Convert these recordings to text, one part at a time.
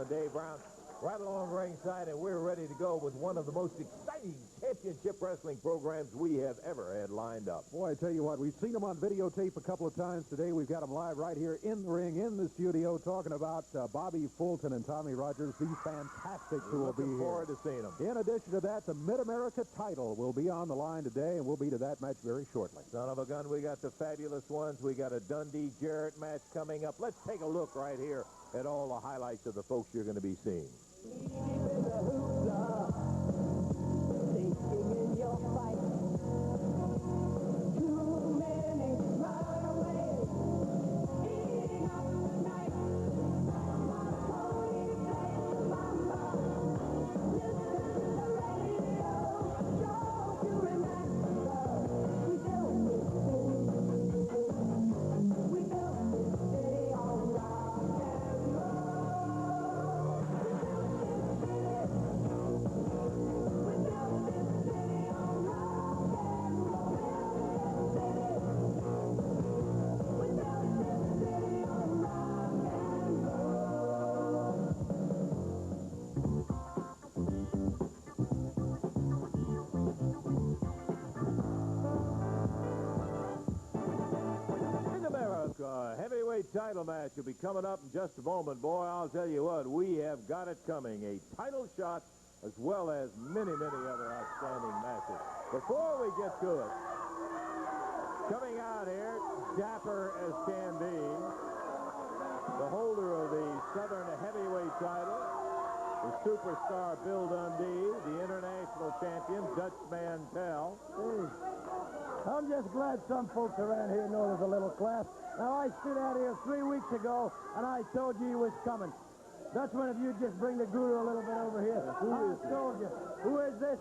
and Dave Brown right along ringside, and we're ready to go with one of the most exciting championship wrestling programs we have ever had lined up. Boy, I tell you what, we've seen them on videotape a couple of times today. We've got them live right here in the ring, in the studio, talking about Bobby Fulton and Tommy Rogers, these fantastics who will be here. Looking forward to seeing them. In addition to that, the Mid-America title will be on the line today, and we'll be to that match very shortly. Son of a gun, we got the fabulous ones. We got a Dundee-Jarrett match coming up. Let's take a look right here at all the highlights of the folks you're going to be seeing. Heavyweight title match will be coming up in just a moment. Boy, I'll tell you what, we have got it coming. A title shot as well as many, many other outstanding matches. Before we get to it, coming out here, dapper as can be, the holder of the Southern Heavyweight title, the superstar Bill Dundee, the international champion, Dutch Mantell. Hey, I'm just glad some folks around here know there's a little class. Now, I stood out here 3 weeks ago, and I told you he was coming. Dutchman, if you just bring the guru a little bit over here. I told you. Who is this?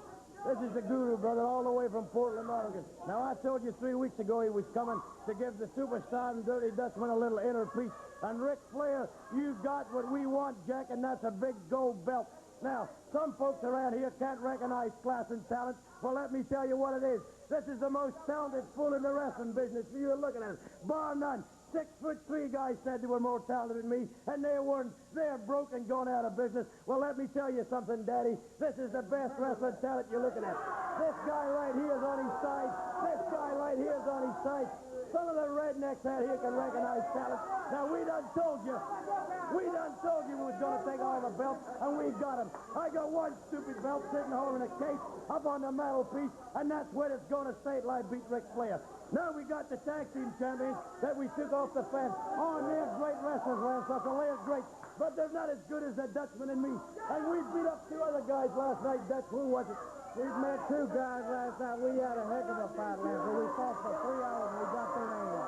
This is the guru, brother, all the way from Portland, Oregon. Now, I told you 3 weeks ago he was coming to give the superstar and Dirty Dutchman a little inner peace. And Ric Flair, you got what we want, Jack, and that's a big gold belt. Now, some folks around here can't recognize class and talent. Well, let me tell you what it is. This is the most talented fool in the wrestling business. You're looking at it. Bar none. 6'3" guys said they were more talented than me, and they weren't. They're broke and gone out of business. Well, let me tell you something, Daddy. This is the best wrestling talent you're looking at. This guy right here is on his side. This guy right here is on his side. Some of the rednecks out here can recognize talent. Now, we done told you. We done told you we was going to take all the belts, and we got them. I got one stupid belt sitting holding a case up on the mantelpiece, and that's where it's going to stay till I beat Ric Flair. Now we got the tag team champions that we took off the fence. Oh, and they're great wrestlers, Lance Russell. They're great, but they're not as good as the Dutchman and me. And we beat up 2 other guys last night. Dutch, who was it? We met 2 guys last night. We had a heck of a fight last night. We fought for 3 hours, and we got their names.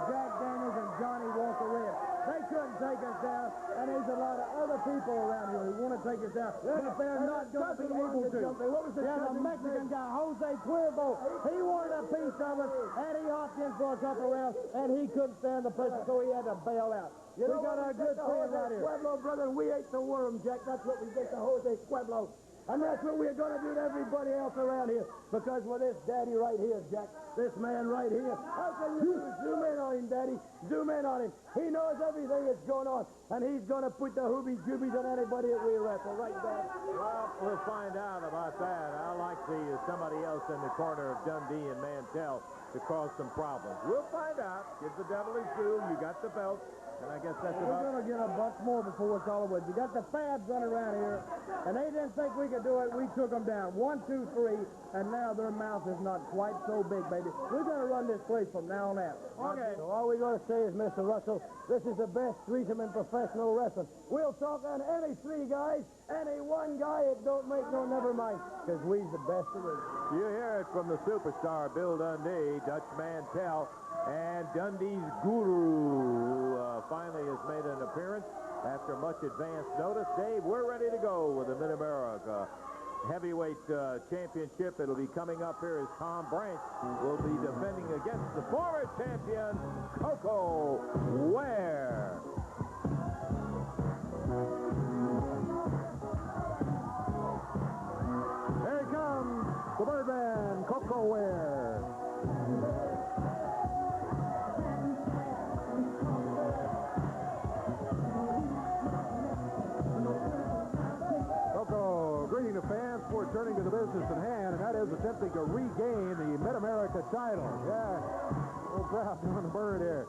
Jack Daniels and Johnny Walker Red. They couldn't take us down, and there's a lot of other people around here who want to take us down, but they're not going to be able to. What was the Mexican guy, Jose Cuervo. He wanted a piece of us. Eddie Hopkins for a couple rounds, and he couldn't stand the pressure, so he had to bail out. We got our good friend right here. Pueblo, brother, we ate the worm, Jack. That's what we did to Jose Pueblo. And that's what we're going to do to everybody else around here. Because with this daddy right here, Jack, this man right here, how can you zoom in on him, Daddy? Zoom in on him. He knows everything that's going on. And he's going to put the hooby-joobies on anybody that we wrestle. Right, Dad? Well, we'll find out about that. I like somebody else in the corner of Dundee and Mantell to cause some problems. We'll find out. Give the devil his due. You got the belt. And I guess that's about... We're going to get a bunch more before it's all over. You got the Fabs running around here, and they didn't think we could do it. We took them down. 1, 2, 3, and now their mouth is not quite so big, baby. We're going to run this place from now on out. Okay. So all we're going to say is, Mr. Russell, this is the best threesome in professional wrestling. We'll talk on any 3 guys, any 1 guy. It don't make no never mind, because we's the best of it. You hear it from the superstar, Bill Dundee, Dutch Mantell, and Dundee's guru, who finally has made an appearance after much advance notice. Dave, we're ready to go with the Mid-America Heavyweight Championship. It'll be coming up here as Tom Branch will be defending against the former champion, Coco Ware. Here he comes, the Birdman, Coco Ware. we're turning to the business at hand, and that is attempting to regain the Mid-America title. Yeah, a little crowd doing the bird here.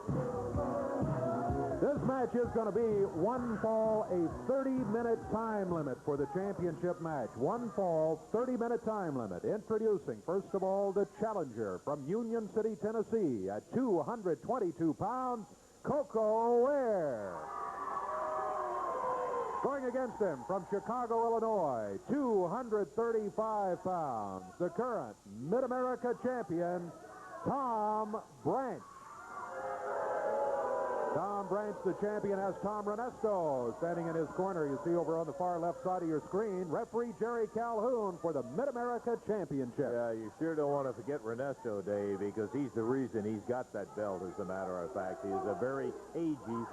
This match is going to be one fall, a 30-minute time limit for the championship match. One fall, 30-minute time limit. Introducing, first of all, the challenger from Union City, Tennessee, at 222 pounds, Coco Ware. Going against him from Chicago, Illinois, 235 pounds, the current Mid-America champion, Tom Branch. Tom Branch, the champion, has Tom Renesto standing in his corner. You see over on the far left side of your screen, referee Jerry Calhoun for the Mid-America Championship. Yeah, you sure don't want to forget Renesto, Dave, because he's the reason he's got that belt, as a matter of fact. He is a very agey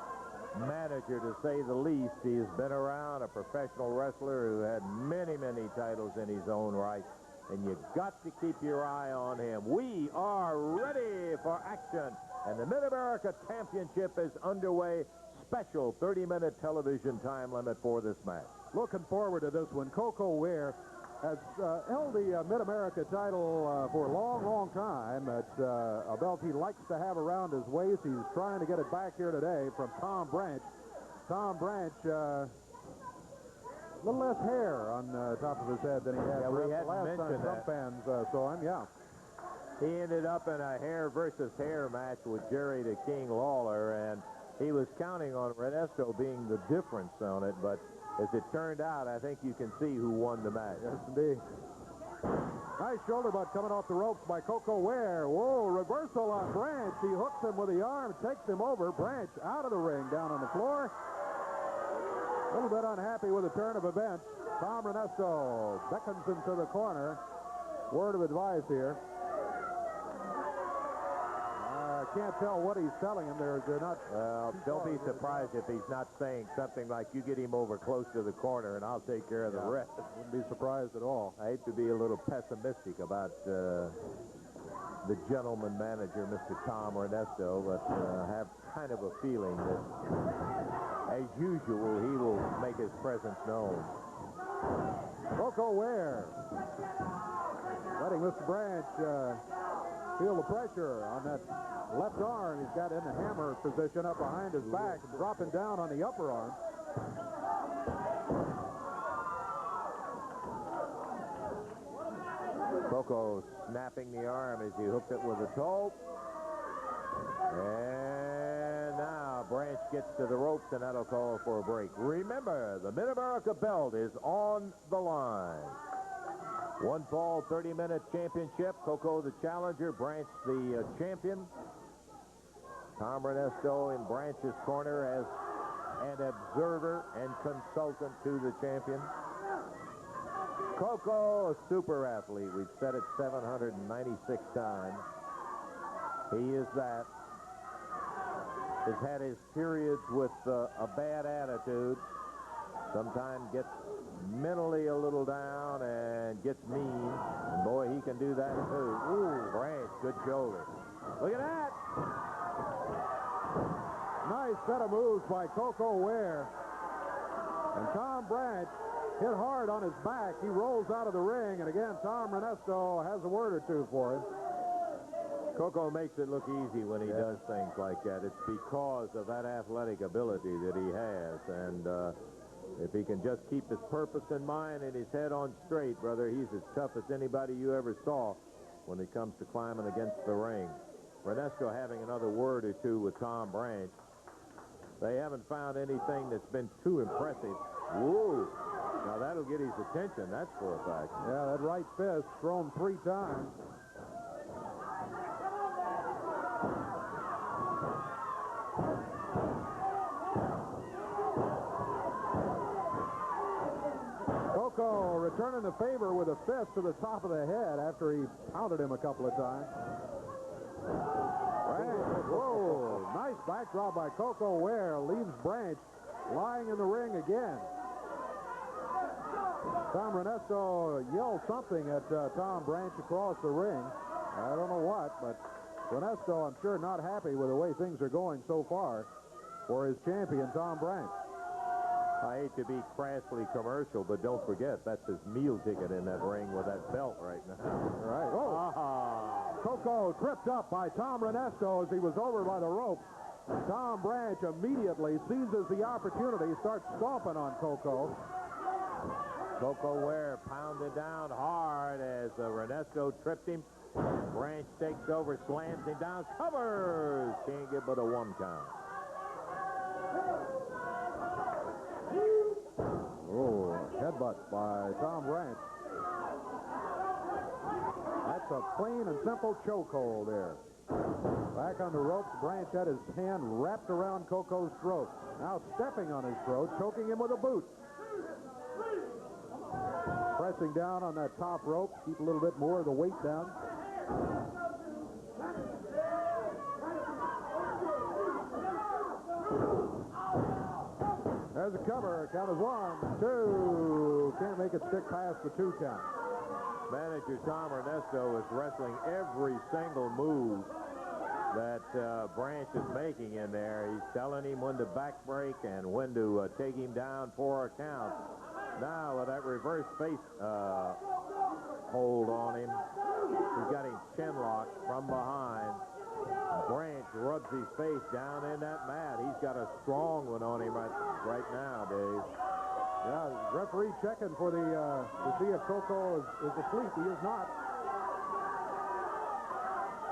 manager, to say the least. He has been around, a professional wrestler who had many, many titles in his own right, and you got to keep your eye on him. We are ready for action, and the Mid-America Championship is underway. Special 30-minute television time limit for this match. Looking forward to this one. Coco Ware has held the Mid-America title for a long, long time. It's a belt he likes to have around his waist. He's trying to get it back here today from Tom Branch. Tom Branch, a little less hair on top of his head than he had last time some fans saw him. Yeah. He ended up in a hair versus hair match with Jerry the King Lawler, and he was counting on Renesto being the difference on it, but as it turned out, I think you can see who won the match. Yes, indeed. Nice shoulder butt coming off the ropes by Coco Ware. Whoa, reversal on Branch. He hooks him with the arm, takes him over. Branch out of the ring, down on the floor. A little bit unhappy with the turn of events. Tom Renesto beckons him to the corner. Word of advice here. Can't tell what he's telling him. They're not. Well, don't be surprised if he's not saying something like, "You get him over close to the corner, and I'll take care of the rest." Wouldn't be surprised at all. I hate to be a little pessimistic about the gentleman manager, Mr. Tom Renesto, but I have kind of a feeling that, as usual, he will make his presence known. Coco Ware letting Mr. Branch feel the pressure on that left arm. He's got in the hammer position up behind his back, dropping down on the upper arm. Coco snapping the arm as he hooked it with a toe. And now Branch gets to the ropes, and that'll call for a break. Remember, the Mid-America belt is on the line. One fall, 30-minute championship. Coco the challenger, Branch the champion. Tom Renesto in Branch's corner as an observer and consultant to the champion. Coco, a super athlete. We've said it 796 times. He is that. Has had his periods with a bad attitude. Sometimes gets mentally a little down and gets mean. And boy, he can do that too. Ooh, Branch, good shoulder. Look at that. Nice set of moves by Coco Ware. And Tom Branch hit hard on his back. He rolls out of the ring, and again, Tom Renesto has a word or two for him. Coco makes it look easy when he does things like that. It's because of that athletic ability that he has, and if he can just keep his purpose in mind and his head on straight, brother, he's as tough as anybody you ever saw when it comes to climbing against the ring. Renesto having another word or two with Tom Branch. They haven't found anything that's been too impressive. Whoa. Now that'll get his attention, that's for a fact. Yeah, that right fist thrown 3 times. Coco returning the favor with a fist to the top of the head after he pounded him a couple of times. Branch, whoa, nice backdrop by Coco Ware, leaves Branch lying in the ring again. Tom Renesto yelled something at Tom Branch across the ring. I don't know what, but Renesto, I'm sure, not happy with the way things are going so far for his champion, Tom Branch. I hate to be crassly commercial, but don't forget, that's his meal ticket in that ring with that belt right now. Right. Oh. Coco tripped up by Tom Renesto as he was over by the rope. Tom Branch immediately seizes the opportunity, starts stomping on Coco. Coco Ware pounded down hard as Renesto tripped him. Branch takes over, slams him down, covers. Can't get but a 1 count. Oh, headbutt by Tom Branch. That's a plain and simple chokehold there. Back on the ropes, Branch had his hand wrapped around Coco's throat. Now stepping on his throat, choking him with a boot. Pressing down on that top rope, keep a little bit more of the weight down. There's a cover. Count is 1, 2. Can't make it stick past the 2 count. Manager Tom Ernesto is wrestling every single move that Branch is making in there. He's telling him when to back break and when to take him down for a count. Now with that reverse face hold on him, he's got him chin locked from behind. Branch rubs his face down in that mat. He's got a strong one on him right now, Dave. Yeah, referee checking for the to see if Coco is asleep. He is not.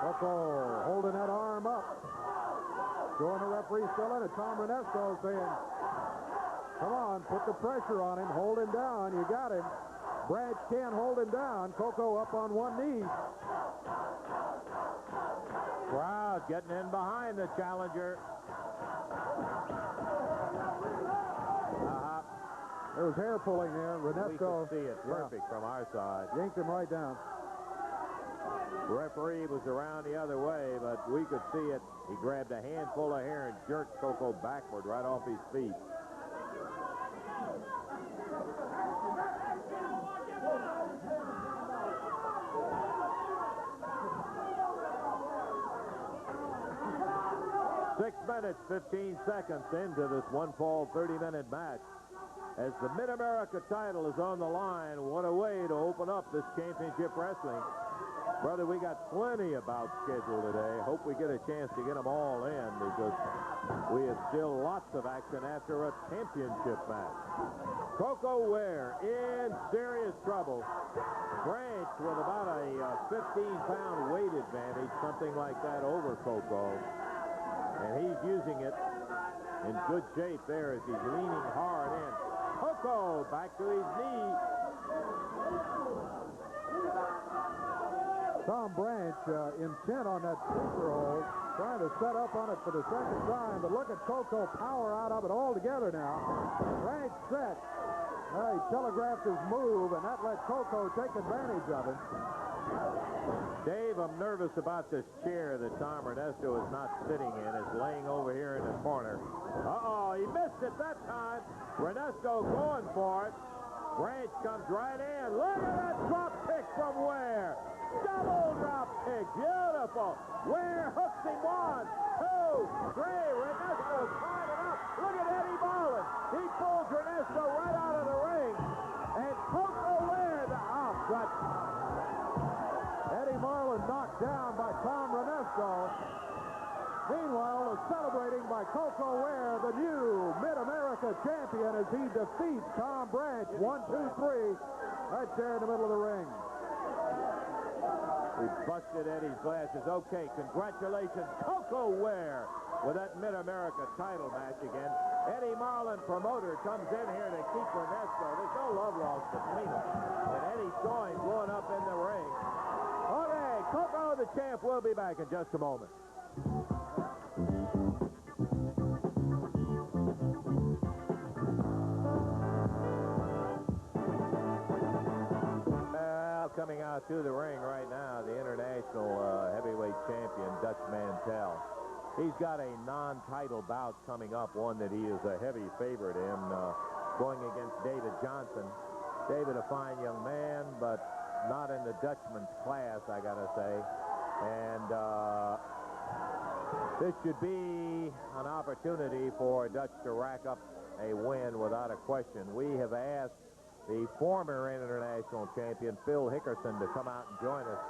Coco holding that arm up. Showing the referee still in it. Tom Renesto saying, come on, put the pressure on him. Hold him down. You got him. Branch can't hold him down. Coco up on one knee. Crowd getting in behind the challenger. There was hair pulling there. Renesto. We could see it perfect from our side. Yanked him right down. The referee was around the other way, but we could see it. He grabbed a handful of hair and jerked Coco backward right off his feet. Six minutes, 15 seconds into this one-fall, 30-minute match. As the Mid-America title is on the line, what a way to open up this championship wrestling. Brother, we got plenty about scheduled today. Hope we get a chance to get them all in because we have still lots of action after a championship match. Coco Ware in serious trouble. Branch with about a 15-pound weight advantage, something like that over Coco. And he's using it in good shape there as he's leaning hard in. Coco back to his knee. Tom Branch intent on that sleeper hold, trying to set up on it for the second time, but look at Coco power out of it altogether now. Branch set. He telegraphed his move, and that let Coco take advantage of it. Dave, I'm nervous about this chair that Tom Ernesto is not sitting in. It's laying over here in the corner. Uh-oh, he missed it that time. Ernesto going for it. Branch comes right in. Look at that drop kick from Ware. Double drop kick. Beautiful. Ware hooks him 1, 2, 3. Ernesto climbing up. Look at Eddie Marlin. He pulls Ernesto right out of the ring. And Coco Ware, but Eddie Marlin knocked down by Tom Renesto. Meanwhile, celebrating by Coco Ware, the new Mid-America champion, as he defeats Tom Branch. 1, 2, 3, right there in the middle of the ring. We busted Eddie's glasses. Okay, congratulations, Coco Ware, with that Mid-America title match again. Eddie Marlin, promoter, comes in here to keep Ernesto. There's no love lost between them. And Eddie's going up in the ring. Okay, Coco the champ. We'll be back in just a moment. Coming out to the ring right now, the international heavyweight champion, Dutch Mantell. He's got a non-title bout coming up, one that he is a heavy favorite in, going against David Johnson. David, a fine young man, but not in the Dutchman's class, I gotta say. And this should be an opportunity for Dutch to rack up a win without a question. We have asked the former international champion, Phil Hickerson, to come out and join us,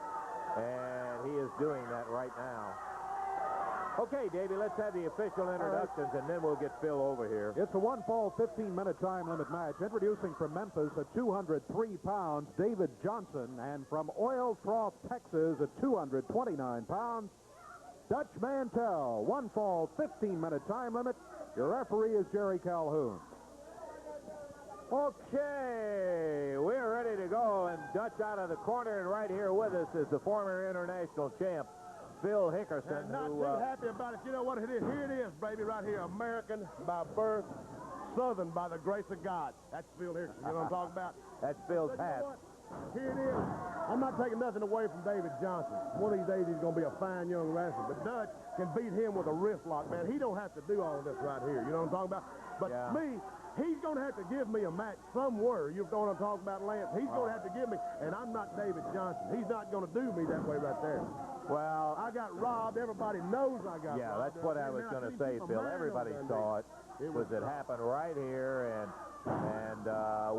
and he is doing that right now. Okay, Davey, let's have the official introductions, and then we'll get Phil over here. It's a one-fall, 15-minute time limit match. Introducing from Memphis at 203 pounds, David Johnson, and from Oil Trough, Texas at 229 pounds, Dutch Mantell. One-fall, 15-minute time limit. Your referee is Jerry Calhoun. Okay, we're ready to go, and Dutch out of the corner, and right here with us is the former international champ, Phil Hickerson. And not too happy about it. You know what it is? Here it is, baby, right here. American by birth, Southern by the grace of God. That's Phil Hickerson. You know what I'm talking about? That's Phil's hat. You know what? Here it is. I'm not taking nothing away from David Johnson. One of these days he's going to be a fine young wrestler. But Dutch can beat him with a wrist lock, man. He don't have to do all this right here. You know what I'm talking about? But me, he's going to have to give me a match somewhere. You know what I'm talking about, Lance? He's going to have to give me, and I'm not David Johnson. He's not going to do me that way right there. Well, I got robbed. Everybody knows I got robbed. Yeah, that's what I was going to say, Phil. Everybody saw it. It happened right here, and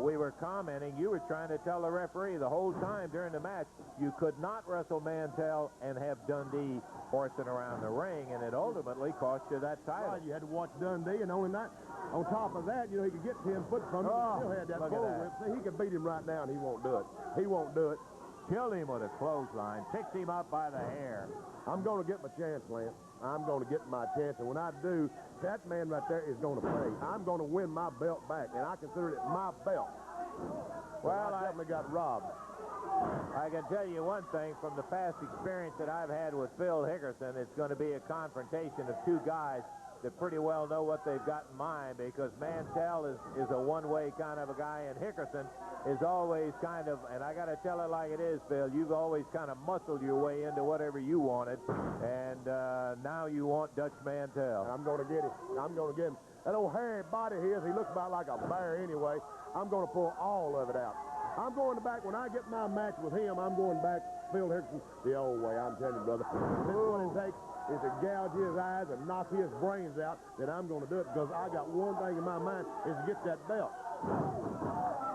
we were commenting. You were trying to tell the referee the whole time during the match you could not wrestle Mantell and have Dundee horsing around the ring, and it ultimately cost you that title. Right, you had to watch Dundee, and only that. On top of that, you know, he could get 10 foot from him. He still had that bullwhip. See, he could beat him right now, and he won't do it. He won't do it. Killed him with a clothesline. Picks him up by the hair. I'm going to get my chance, Lance. I'm going to get my chance, and when I do, that man right there is going to pay. I'm going to win my belt back, and I consider it my belt. Well, I definitely got robbed. I can tell you one thing from the past experience that I've had with Phil Hickerson, it's going to be a confrontation of two guys that pretty well know what they've got in mind, because Mantell is a one-way kind of a guy, and Hickerson is always kind of, and I got to tell it like it is, Phil, you've always kind of muscled your way into whatever you wanted, and now you want Dutch Mantell. I'm going to get him. I'm going to get him. That old hairy body of his, he looks about like a bear anyway. I'm going to pull all of it out. I'm going back, when I get my match with him, I'm going back Phil Hickerson the old way. I'm telling you, brother. This is what it takes. Is to gouge his eyes and knock his brains out, then I'm going to do it, because I got one thing in my mind, is to get that belt.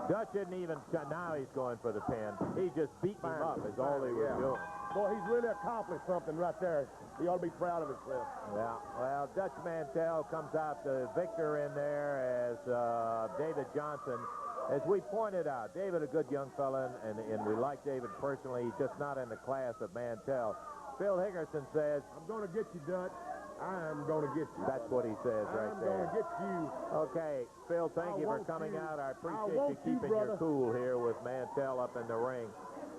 Dutch isn't even, now he's going for the pin. He just beat him up is all he was doing. Boy, he's really accomplished something right there. He ought to be proud of himself. Yeah, well, Dutch Mantell comes out the victor in there as David Johnson. As we pointed out, David, a good young fella, and we like David personally. He's just not in the class of Mantell. Phil Hickerson says, I'm going to get you, Dutch. I'm going to get you. That's what he says right there. I'm going to get you. Okay, Phil, thank you for coming out. I appreciate you keeping your cool here with Mantell up in the ring.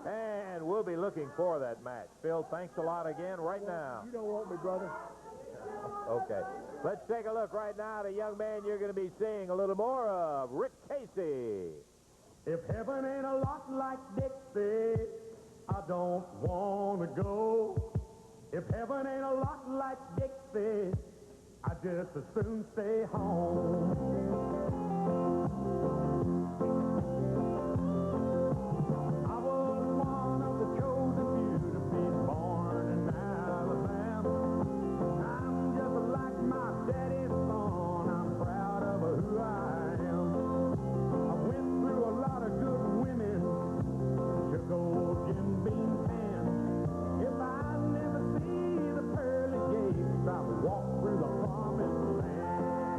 And we'll be looking for that match. Phil, thanks a lot again now. You don't want me, brother. Okay. Let's take a look right now at a young man you're going to be seeing a little more of, Rick Casey. If heaven ain't a lot like Dixie, I don't want to go. If heaven ain't a lot like Dixie, I just as soon stay home. I was one of the chosen few to be born in Alabama. I'm just like my daddy's son. I'm proud of who I am. I went through a lot of good women, shook old Jim Beam tan. If I never see the pearly gates, I walk through the promised land.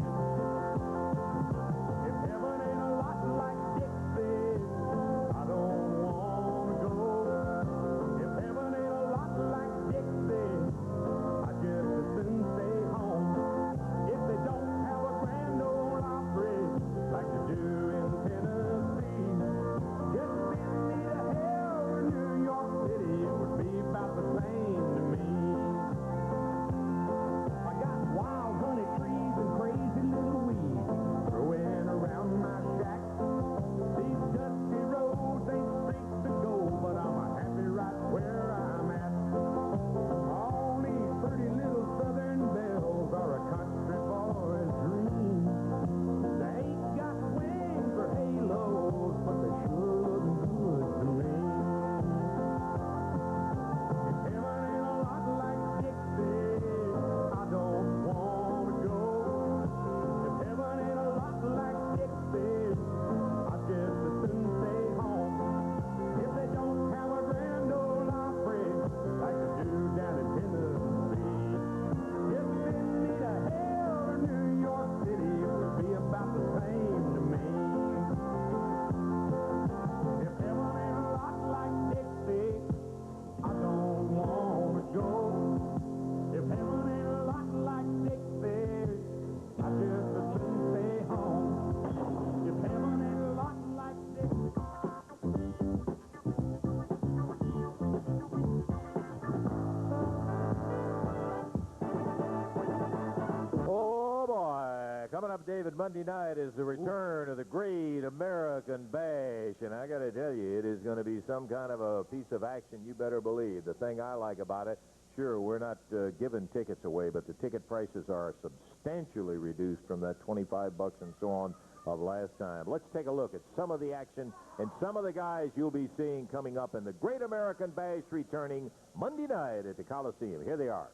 coming up, David, Monday night is the return of the Great American Bash. And I got to tell you, it is going to be some kind of a piece of action, you better believe. The thing I like about it, sure, we're not giving tickets away, but the ticket prices are substantially reduced from that $25 and so on of last time. Let's take a look at some of the action and some of the guys you'll be seeing coming up in the Great American Bash returning Monday night at the Coliseum. Here they are.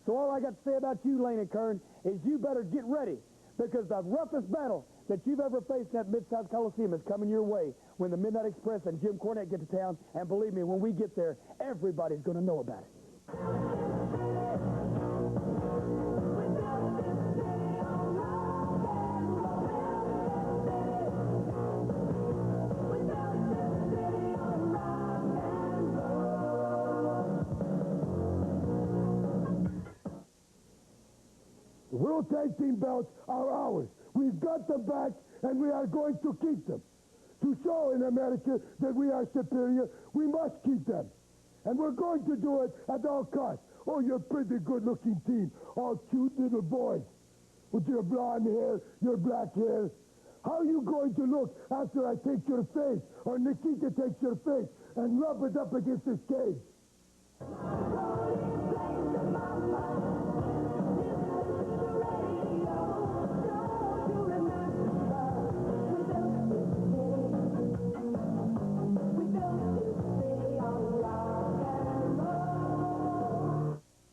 So all I got to say about you, Lane and Kern, is you better get ready, because the roughest battle that you've ever faced at Mid-South Coliseum is coming your way when the Midnight Express and Jim Cornette get to town. And believe me, when we get there, everybody's going to know about it. The World Tag Team belts are ours. We've got them back, and we are going to keep them. To show in America that we are superior, we must keep them. And we're going to do it at all costs. Oh, you're a pretty good-looking team. All cute little boys. With your blonde hair, your black hair. How are you going to look after I take your face, or Nikita takes your face, and rub it up against this cage?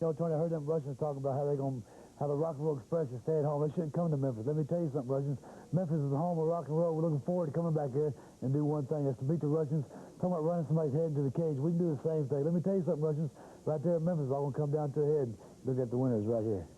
You know, Tony, I heard them Russians talking about how they're going to have a rock and roll express and stay at home. They shouldn't come to Memphis. Let me tell you something, Russians. Memphis is the home of rock and roll. We're looking forward to coming back here and do one thing. That's to beat the Russians. Talking about running somebody's head into the cage. We can do the same thing. Let me tell you something, Russians. Right there in Memphis, all going to come down to a head. Look at the winners right here.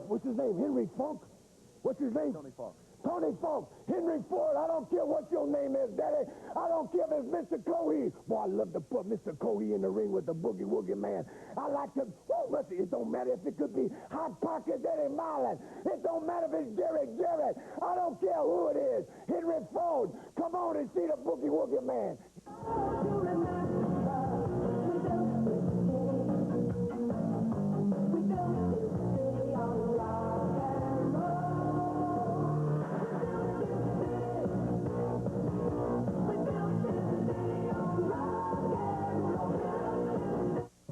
What's his name? Henry Funk? What's his name? Tony Funk. Tony Funk. Henry Ford. I don't care what your name is, Daddy. I don't care if it's Mr. Cohee. Boy, I love to put Mr. Cohee in the ring with the Boogie Woogie Man. I like to... Oh, listen, it don't matter if it could be Hot Pocket Eddie Marlin. It don't matter if it's Jerry Jarrett. I don't care who it is. Henry Ford. Come on and see the Boogie Woogie Man.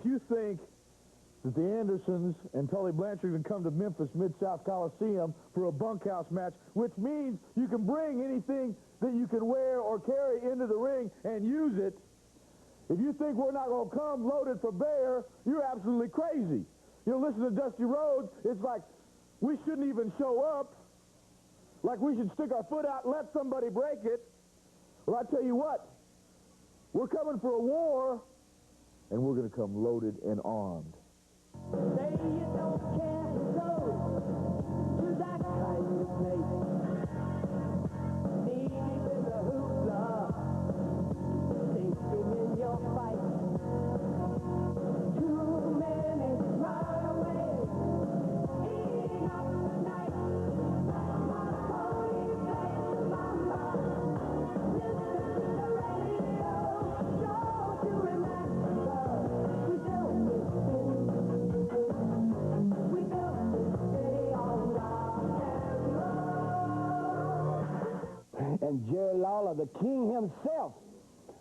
You think that the Andersons and Tully Blanchard can come to Memphis Mid-South Coliseum for a bunkhouse match, which means you can bring anything that you can wear or carry into the ring and use it. If you think we're not going to come loaded for bear, you're absolutely crazy. You know, listen to Dusty Rhodes. It's like we shouldn't even show up. Like we should stick our foot out and let somebody break it. Well, I tell you what, we're coming for a war, and we're going to come loaded and armed. Say you don't care to go to that kind of place. Deep in the hoopla, sinking in your fight. Too many runaways, eating up the night. My pony plays my mind. Listen to the radio, don't you remember? We built this city. We built this city on rock and roll. And Jerry Lawler, the king himself,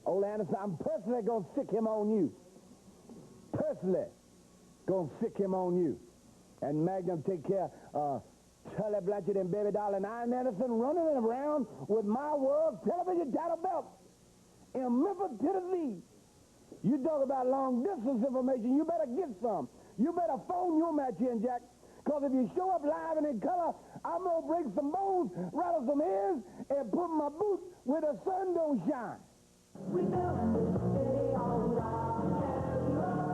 old Anderson, I'm personally going to sick him on you. Personally going to sick him on you. And Magnum take care of Tully Blanchard and Baby Doll and Iron Anderson running around with my world television title belt in Memphis, Tennessee. You talk about long distance information, you better get some. You better phone your match in, Jack. Because if you show up live and in color, I'm going to break some bones, rattle some ears, and put my boot where the sun don't shine. We built this city on rock and roll.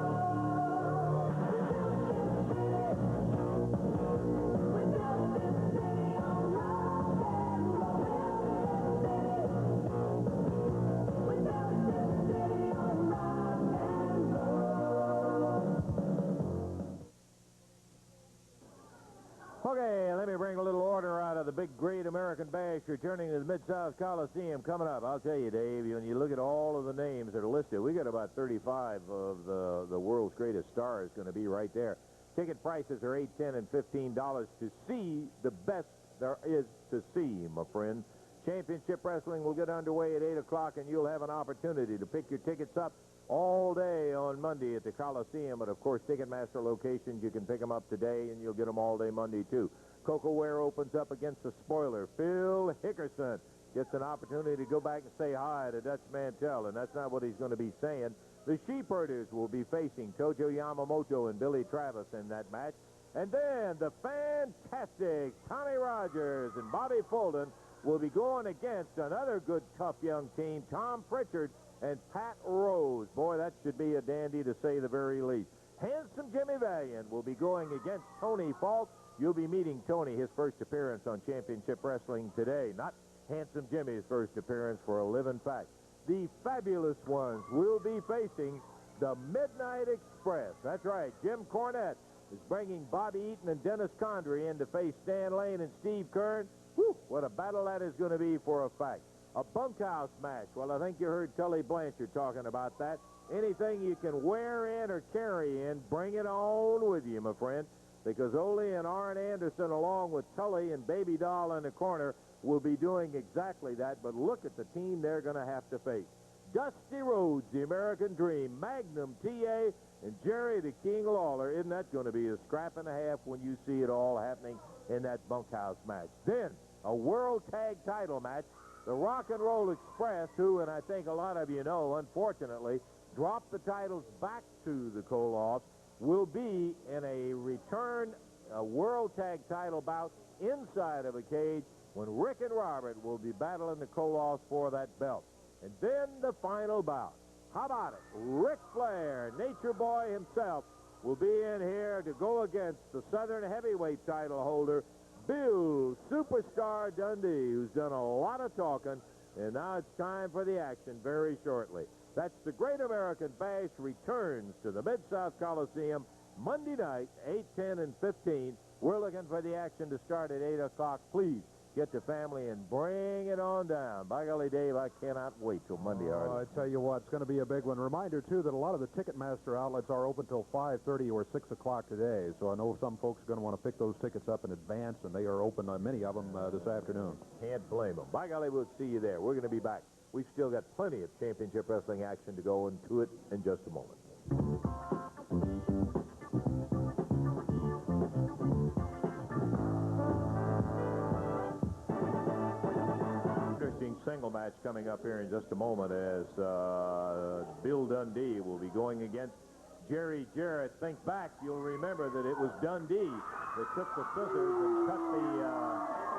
We built this city on rock and roll. We built this city on rock and roll. Okay, let me bring a little order out of the big, great American Bash returning to the Mid-South Coliseum coming up. I'll tell you, Dave, when you look at all of the names that are listed, we got about 35 of the world's greatest stars going to be right there. Ticket prices are $8, $10, and $15 to see the best there is to see, my friend. Championship Wrestling will get underway at 8 o'clock, and you'll have an opportunity to pick your tickets up all day on Monday at the Coliseum. But, of course, Ticketmaster locations, you can pick them up today, and you'll get them all day Monday, too. Coco Ware opens up against the spoiler. Phil Hickerson gets an opportunity to go back and say hi to Dutch Mantell, and that's not what he's going to be saying. The Sheepherders will be facing Tojo Yamamoto and Billy Travis in that match. And then the fantastic Tommy Rogers and Bobby Fulton will be going against another good, tough young team, Tom Pritchard and Pat Rose. Boy, that should be a dandy to say the very least. Handsome Jimmy Valiant will be going against Tony Falk. You'll be meeting Tony, his first appearance on Championship Wrestling today. Not Handsome Jimmy's first appearance, for a living fact. The Fabulous Ones will be facing the Midnight Express. That's right, Jim Cornette is bringing Bobby Eaton and Dennis Condrey in to face Stan Lane and Steve Kern. Whew, what a battle that is going to be for a fact. A bunkhouse match. Well, I think you heard Tully Blanchard talking about that. Anything you can wear in or carry in, bring it on with you, my friend. Because Ole and Arn Anderson, along with Tully and Baby Doll in the corner, will be doing exactly that. But look at the team they're going to have to face. Dusty Rhodes, the American Dream, Magnum TA, and Jerry the King Lawler. Isn't that going to be a scrap and a half when you see it all happening in that bunkhouse match? Then, a World Tag Title match. The Rock and Roll Express, who, and I think a lot of you know, unfortunately, dropped the titles back to the Koloffs, will be in a return World Tag Title bout inside of a cage when Rick and Robert will be battling the Koloffs for that belt. And then the final bout. How about it? Ric Flair, Nature Boy himself, will be in here to go against the Southern Heavyweight title holder, Bill Superstar Dundee, who's done a lot of talking, and now it's time for the action very shortly. That's the Great American Bash returns to the Mid-South Coliseum Monday night, 8, 10, and 15. We're looking for the action to start at 8 o'clock. Please get the family and bring it on down. By golly, Dave, I cannot wait till Monday. I tell you what, it's going to be a big one. Reminder, too, that a lot of the Ticketmaster outlets are open till 5:30 or 6 o'clock today. So I know some folks are going to want to pick those tickets up in advance, and they are open, many of them, this afternoon. Can't blame them. By golly, we'll see you there. We're going to be back. We've still got plenty of championship wrestling action to go into it in just a moment. Interesting single match coming up here in just a moment as Bill Dundee will be going against Jerry Jarrett. Think back, you'll remember that it was Dundee that took the scissors and cut the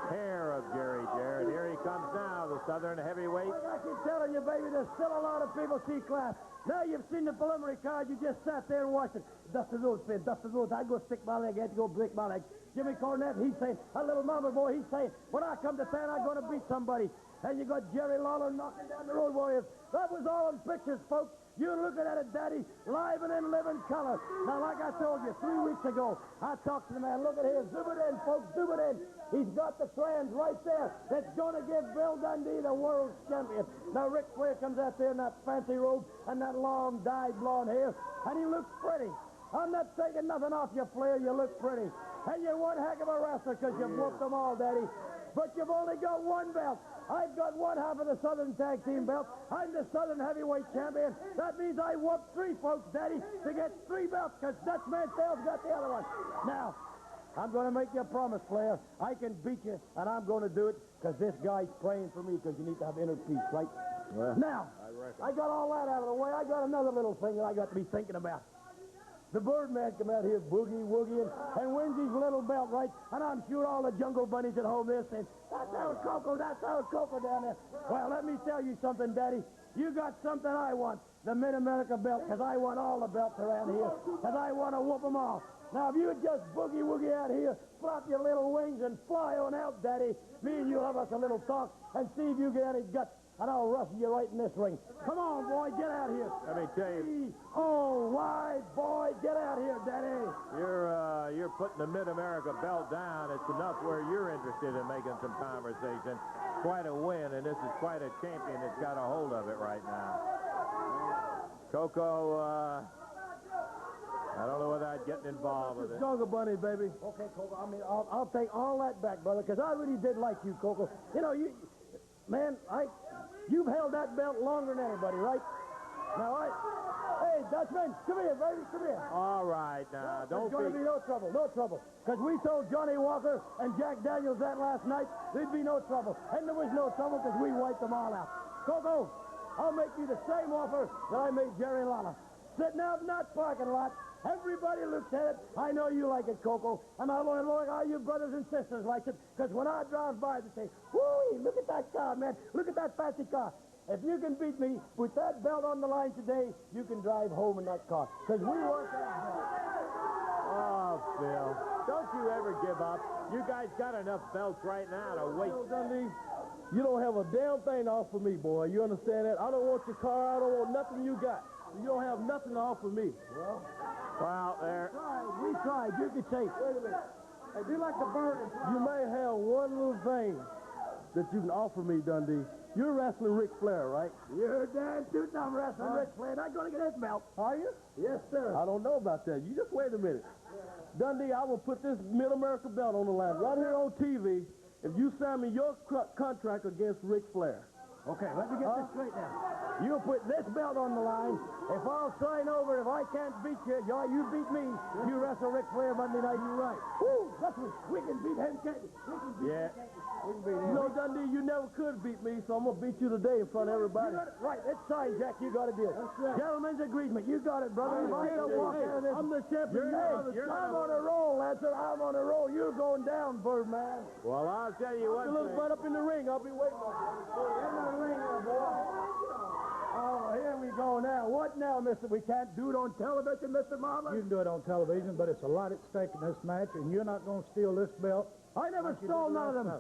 hair of Jerry Jarrett. Here he comes now, the Southern Heavyweight. I keep telling you, baby, there's still a lot of people see class. Now you've seen the preliminary card, you just sat there and watched it. Dusty Rhodes, Finn, Dusty Rhodes, I go stick my leg, I had to go break my leg. Jimmy Cornette, he's saying, a little mama boy, he's saying, when I come to town, I'm going to beat somebody. And you got Jerry Lawler knocking down the Road Warriors. That was all in pictures, folks. You're looking at it, Daddy, live and in living color. Now, like I told you 3 weeks ago, I talked to the man. Look at here. Zoom it in, folks. Zoom it in. He's got the trans right there that's going to give Bill Dundee the world champion. Now, Ric Flair comes out there in that fancy robe and that long dyed blonde hair, and he looks pretty. I'm not taking nothing off you, Flair. You look pretty. And you're one heck of a wrestler because you've whooped them all, Daddy. But you've only got one belt. I've got one half of the Southern Tag Team belt. I'm the Southern Heavyweight Champion. That means I whooped 3 folks, Daddy, to get 3 belts, because Dutch Mantell's got the other one. Now, I'm going to make you a promise, Flair. I can beat you, and I'm going to do it, because this guy's praying for me, because you need to have inner peace, right? Well, now, I got all that out of the way. I got another little thing that I got to be thinking about. The Birdman come out here boogie-woogieing and wins his little belt, right? And I'm sure all the jungle bunnies at home there saying, that's our Coco down there. Well, let me tell you something, Daddy. You got something I want, the Mid-America belt, because I want all the belts around here, because I want to whoop them all. Now, if you would just boogie-woogie out here, flop your little wings, and fly on out, Daddy, me and you'll have us a little talk and see if you get any guts, and I'll rustle you right in this ring. Come on, boy, get out here. Let me tell you. C-O-Y, boy, get out here, Daddy. You're putting the Mid-America belt down. It's enough where you're interested in making some conversation. Quite a win, and this is quite a champion that's got a hold of it right now. Coco, I don't know whether I'd get involved with it. Jungle Bunny, baby. Okay, Coco, I mean, I'll take all that back, brother, because I really did like you, Coco. You know, you've held that belt longer than anybody, right? Now, hey, Dutchman, come here, baby, come here. All right, now, don't There's going to be no trouble, because we told Johnny Walker and Jack Daniels that last night there'd be no trouble, and there was no trouble because we wiped them all out. Coco, I'll make you the same offer that I made Jerry Lawler. Sitting out in that parking lot, everybody looks at it. I know you like it, Coco, and I want to know how your brothers and sisters like it, because when I drive by, they say, whoo, look at that car, man, look at that fancy car. If you can beat me, put that belt on the line today, you can drive home in that car. Because we want that belt. Oh, Phil, don't you ever give up. You guys got enough belts right now to wait. Dundee, you don't have a damn thing to offer me, boy. You understand that? I don't want your car. I don't want nothing you got. You don't have nothing to offer me. Well, there. We tried. You could say, wait a minute. Hey, do like the bird. You may have one little thing that you can offer me, Dundee. You're wrestling Ric Flair, right? You're damn tootin' I'm wrestling Ric Flair. Not going to get his belt. Are you? Yes, sir. I don't know about that. You just wait a minute. Dundee, I will put this Mid-America belt on the line right here on TV if you sign me your contract against Ric Flair. Okay, let me get this straight now. You put this belt on the line. If I'll sign over, if I can't beat you, you beat me. You wrestle Ric Flair Monday night. You're right. Woo, that's what we can beat him, can't we? We can beat him, can't we? We can beat him. No, Dundee, you never could beat me, so I'm going to beat you today in front of everybody. Right, it's signed, Jack. You got a deal. That's right. Gentlemen's agreement. You got it, brother. If I don't walk out of this, I'm the champion. I'm on a roll, Lancer. I'm on a roll. You're going down, Birdman. Well, I'll tell you what. Look right up in the ring. I'll be waiting on you. In the ring, boy. Oh, here we go now. What now, mister? We can't do it on television, Mr. Marlin? You can do it on television, but it's a lot at stake in this match, and you're not going to steal this belt. I never stole none of them.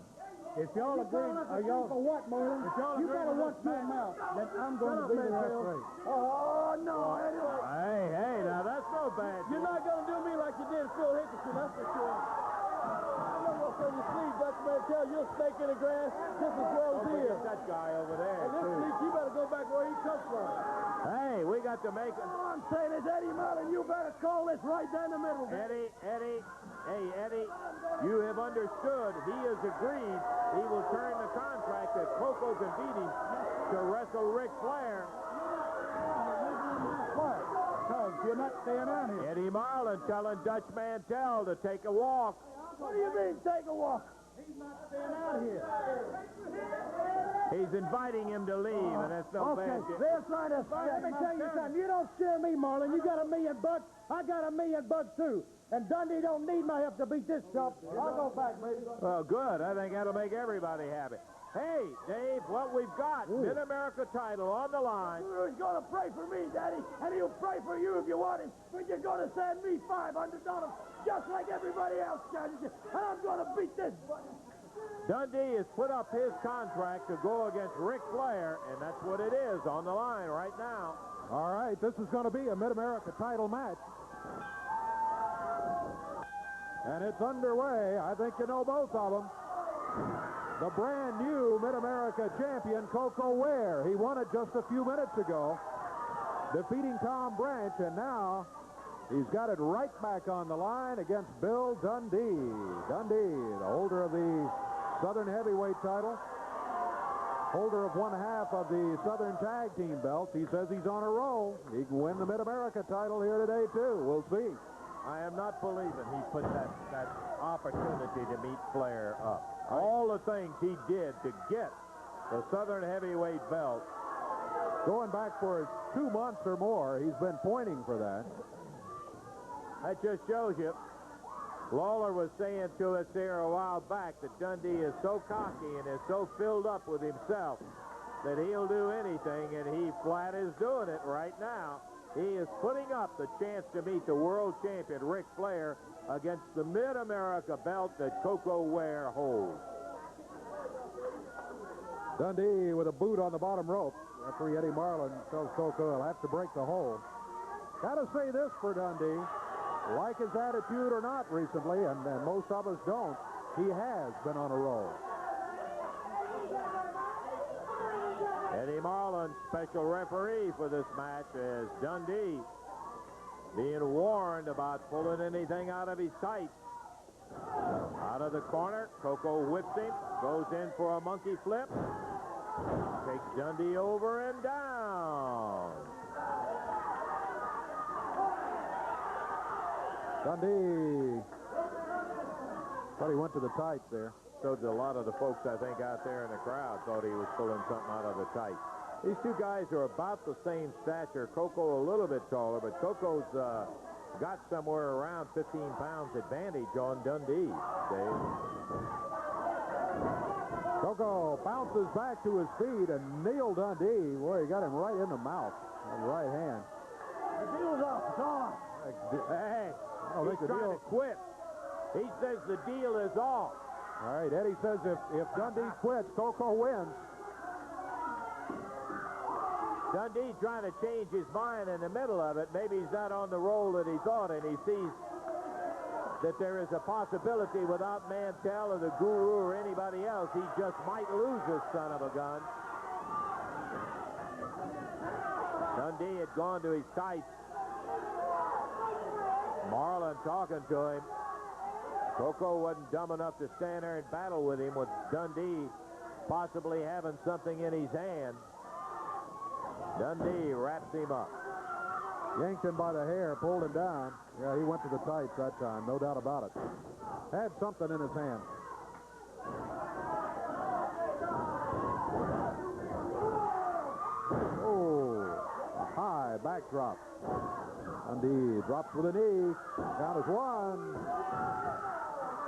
If y'all agree, for what, Marlin? you better want to him out, then I'm going to be the referee. Oh, no. Hey, now that's no bad. You're not going to do me like you did Phil Hickerson, that's for sure. I know what's on your sleeve, Dutch Mantel. You're a snake in the grass just as well as he is. That guy over there, And this too. week, you better go back where he comes from. Hey, we got to make it. All I'm saying is, Eddie Marlin, you better call this right down the middle. Eddie, hey, Eddie, you have understood. He has agreed he will turn the contract that Coco can beat him to wrestle Ric Flair. Why? Because you're not staying out here. Eddie Marlin telling Dutch Mantel to take a walk. What do you mean, take a walk? He's not staying out here. He's inviting him to leave, and that's no bad. They're trying to... Let me tell you something. You don't scare me, Marlin. You got $1 million. I got $1 million, too. And Dundee don't need my help to beat this chump. I'll go back, baby. Well, good. I think that'll make everybody happy. Hey, Dave, what we've got, Mid-America title on the line. He's going to pray for me, Daddy, and he'll pray for you if you want him. But you're going to send me $500, just like everybody else charges you, and I'm going to beat this. Dundee has put up his contract to go against Ric Flair, and that's what it is on the line right now. All right, this is going to be a Mid-America title match. And it's underway. I think you know both of them. The brand new Mid-America champion, Coco Ware. He won it just a few minutes ago, defeating Tom Branch, and now he's got it right back on the line against Bill Dundee. Dundee, the holder of the Southern Heavyweight title, holder of 1/2 of the Southern Tag Team belts. He says he's on a roll. He can win the Mid-America title here today, too. We'll see. I am not believing he put that opportunity to meet Flair up. All the things he did to get the Southern Heavyweight belt. Going back for 2 months or more, he's been pointing for that. That just shows you. Lawler was saying to us here a while back that Dundee is so cocky and is so filled up with himself that he'll do anything, and he flat is doing it right now. He is putting up the chance to meet the world champion, Ric Flair, against the Mid-America belt that Coco Ware holds. Dundee with a boot on the bottom rope. Referee Eddie Marlin tells Coco he'll have to break the hold. Got to say this for Dundee. Like his attitude or not recently, and most of us don't, he has been on a roll. Eddie Marlin, special referee for this match, as Dundee being warned about pulling anything out of his tights. Out of the corner, Coco whips him, goes in for a monkey flip, takes Dundee over and down. Dundee thought he went to the tights there. So did a lot of the folks, I think, out there in the crowd thought he was pulling something out of the tights. These two guys are about the same stature. Coco a little bit taller, but Coco's got somewhere around 15 pounds advantage on Dundee, Dave. Coco bounces back to his feet, and Neil Dundee, boy, he got him right in the mouth with the right hand. The deal's off. It's on. Hey, think he's the trying deal- to quit. He says the deal is off. All right, Eddie says if Dundee quits, Coco wins. Dundee trying to change his mind in the middle of it. Maybe he's not on the roll that he thought, and he sees that there is a possibility without Mantell or the Guru or anybody else, he just might lose this son of a gun. Dundee had gone to his tights. Marlin talking to him. Coco wasn't dumb enough to stand there and battle with him, with Dundee possibly having something in his hand. Dundee wraps him up. Yanked him by the hair, pulled him down. Yeah, he went to the tights that time, no doubt about it. Had something in his hand. Oh, a high backdrop. Dundee drops with a knee. Count is one.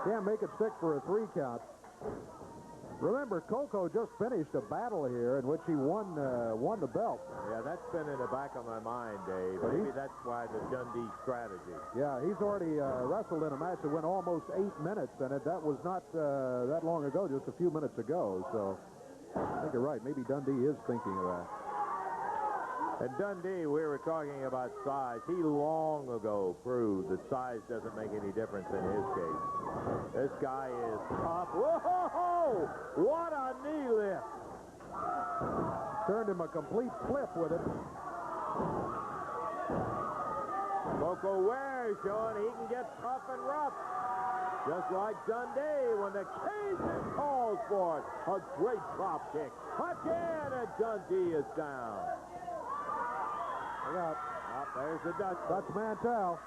Can't make it stick for a 3 count. Remember, Coco just finished a battle here in which he won the belt. Yeah, that's been in the back of my mind, Dave. But Maybe that's why the Dundee strategy. Yeah, he's already wrestled in a match that went almost 8 minutes, and that was not that long ago, just a few minutes ago. So I think you're right. Maybe Dundee is thinking of that. And Dundee, we were talking about size. He long ago proved that size doesn't make any difference in his case. This guy is tough. Whoa! What a knee lift! Turned him a complete flip with it. Coco Ware showing he can get tough and rough. Just like Dundee when the Cajun calls for it. A great drop kick. Again, and Dundee is down. Look out. There's the Dutch. Dutch Mantell.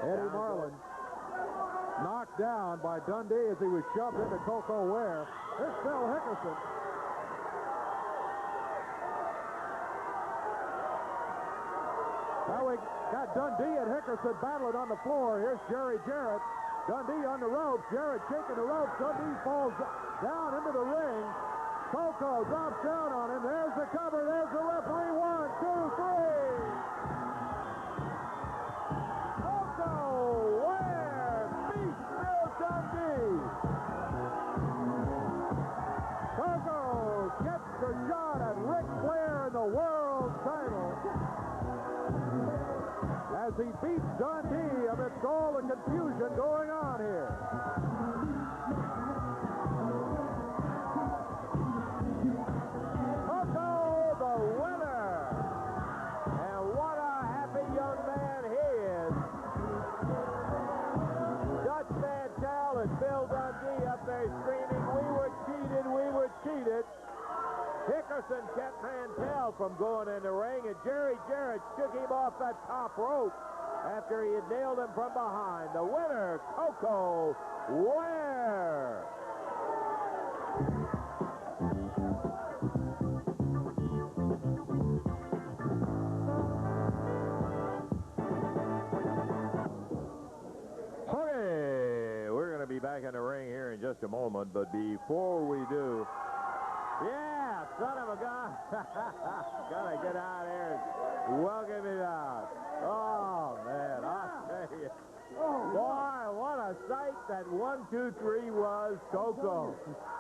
Eddie Marlin knocked down by Dundee as he was shoved into Coco Ware. Here's Phil Hickerson. Now we got Dundee and Hickerson battling on the floor. Here's Jerry Jarrett. Dundee on the ropes. Jarrett shaking the ropes. Dundee falls down into the ring. Coco drops down on him. There's the cover. There's the referee. 1, 2, 3. Coco Ware beats Bill Dundee. Coco gets the shot at Ric Flair in the world title as he beats Dundee amidst all the confusion going on here. Screaming, we were cheated. Hickerson kept Mantell from going in the ring, and Jerry Jarrett shook him off that top rope after he had nailed him from behind. The winner, Coco Ware. just a moment, but before we do, yeah, son of a gun. Gotta get out here and welcome it out. Oh, man, I tell you. Boy, what a sight that 1, 2, 3 was, Coco.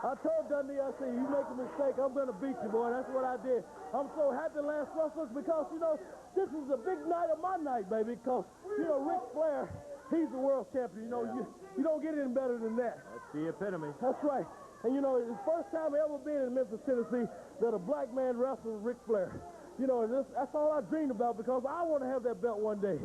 I told Dundee, I said, you make a mistake, I'm going to beat you, boy. That's what I did. I'm so happy, Lance Russell, because, you know, this is a big night of my night, baby, because, you know, Ric Flair, he's the world champion. You know, you don't get any better than that. That's the epitome. That's right. And, you know, it's the first time ever been in Memphis, Tennessee, that a black man wrestled Ric Flair. You know, and that's all I dreamed about, because I want to have that belt one day.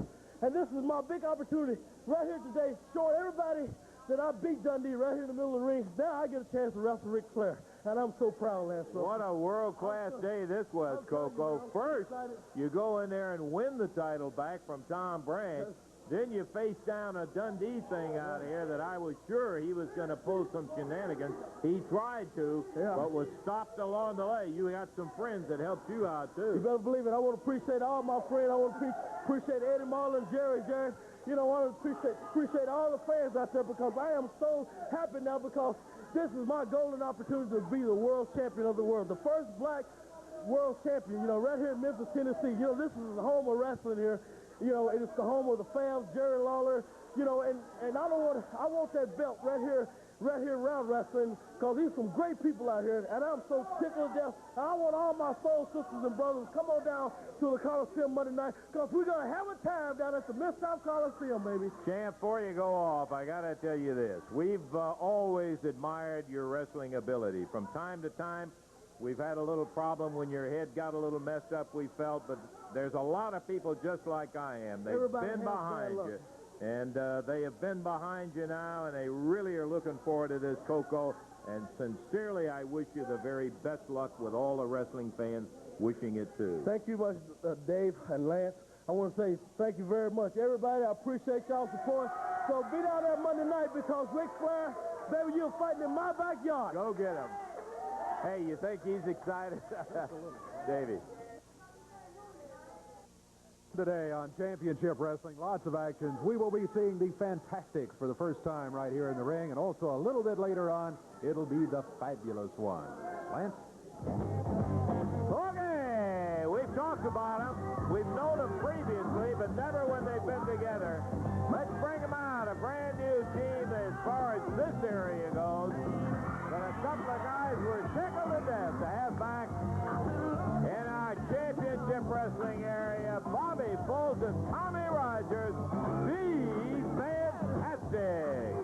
And this is my big opportunity right here today, showing everybody that I beat Dundee right here in the middle of the ring. Now I get a chance to wrestle Ric Flair. And I'm so proud, Lance Russell. What a world-class day this was, Coco. First, you go in there and win the title back from Tom Branch. Then you face down a Dundee thing out here that I was sure he was going to pull some shenanigans. He tried to, but was stopped along the way. You got some friends that helped you out, too. You better believe it. I want to appreciate all my friends. I want to appreciate Eddie Marlin, Jerry. You know, I want to appreciate all the fans out there, because I am so happy now, because this is my golden opportunity to be the world champion of the world. The first black world champion, you know, right here in Memphis, Tennessee. You know, this is the home of wrestling here. You know, it's the home of the Fams, Jerry Lawler, you know, and I want that belt right here around wrestling, because there's some great people out here, and I'm so tickled to death. I want all my soul sisters and brothers to come on down to the Coliseum Monday night, because we're going to have a time down at the Mid-South Coliseum, baby. Champ, before you go off, I got to tell you this. We've always admired your wrestling ability. From time to time, we've had a little problem when your head got a little messed up, we felt, but there's a lot of people just like I am. They've been behind you. And they have been behind you now, and they really are looking forward to this, Coco. And sincerely, I wish you the very best luck with all the wrestling fans wishing it too. Thank you much, Dave and Lance. I want to say thank you very much. Everybody, I appreciate y'all's support. So be down there Monday night, because Ric Flair, baby, you're fighting in my backyard. Go get him. Hey, you think he's excited? Davey. Today on Championship Wrestling, lots of actions. We will be seeing the Fantastics for the first time right here in the ring, and also a little bit later on, it'll be the Fabulous One. Lance? Okay, we've talked about them. We've known them previously, but never when they've been together. Let's bring them out. A brand new team as far as this area goes. But a couple of guys were tickled to death to have back in our championship wrestling area, Bobby Fulton, Tommy Rogers, the Fantastic.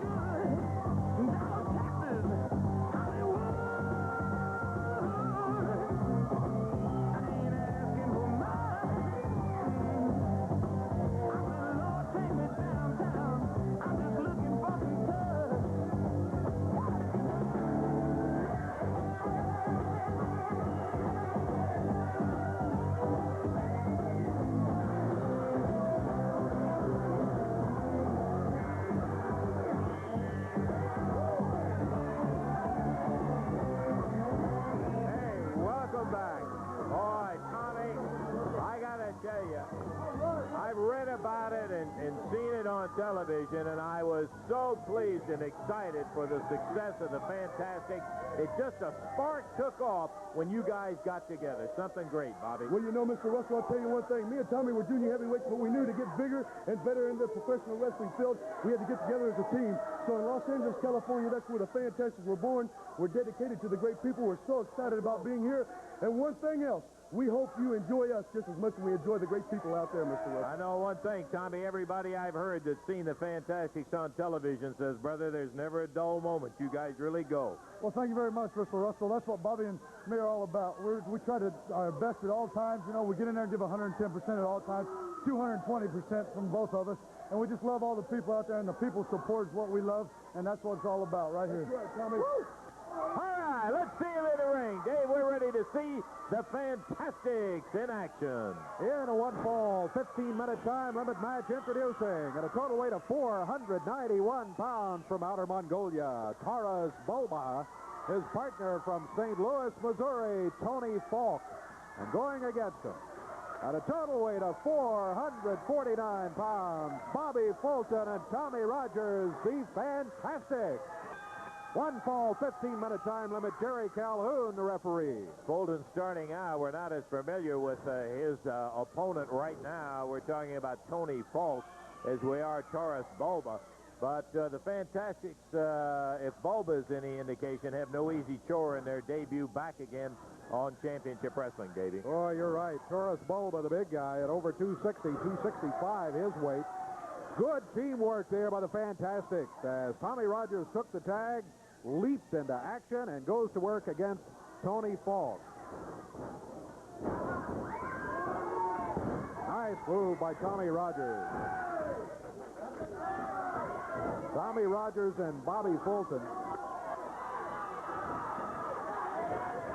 I've read about it and seen it on television, and I was so pleased and excited for the success of the Fantastic. It just a spark took off when you guys got together. Something great, Bobby. Well, you know, Mr. Russell, I'll tell you one thing. Me and Tommy were junior heavyweights, but we knew to get bigger and better in the professional wrestling field, we had to get together as a team. So in Los Angeles, California, that's where the Fantastics were born. We're dedicated to the great people. We're so excited about being here. And one thing else, we hope you enjoy us just as much as we enjoy the great people out there, Mr. Russell. I know one thing, Tommy. Everybody I've heard that's seen the Fantastics on television says, brother, there's never a dull moment. You guys really go. Well, thank you very much, Mr. Russell. That's what Bobby and me are all about. We try to our best at all times. You know, we get in there and give 110% at all times, 220% from both of us. And we just love all the people out there, and the people support is what we love, and that's what it's all about right here. That's right, Tommy. Woo! All right, let's see them in the ring. Dave, we're ready to see the Fantastics in action. In a one-fall, 15-minute time limit match, introducing at a total weight of 491 pounds from Outer Mongolia, Taras Bulba, his partner from St. Louis, Missouri, Tony Falk. And going against him, at a total weight of 449 pounds, Bobby Fulton and Tommy Rogers, the Fantastics. One fall, 15-minute time limit. Jerry Calhoun, the referee. Fulton starting out. We're not as familiar with his opponent right now. We're talking about Tony Falk as we are Taurus Bulba. But the Fantastics, if Bulba's any indication, have no easy chore in their debut back again on championship wrestling, Davey. Oh, you're right. Taurus Bulba, the big guy, at over 260, 265 his weight. Good teamwork there by the Fantastics as Tommy Rogers took the tag, leaped into action, and goes to work against Tony Falk. Nice move by Tommy Rogers. Tommy Rogers and Bobby Fulton.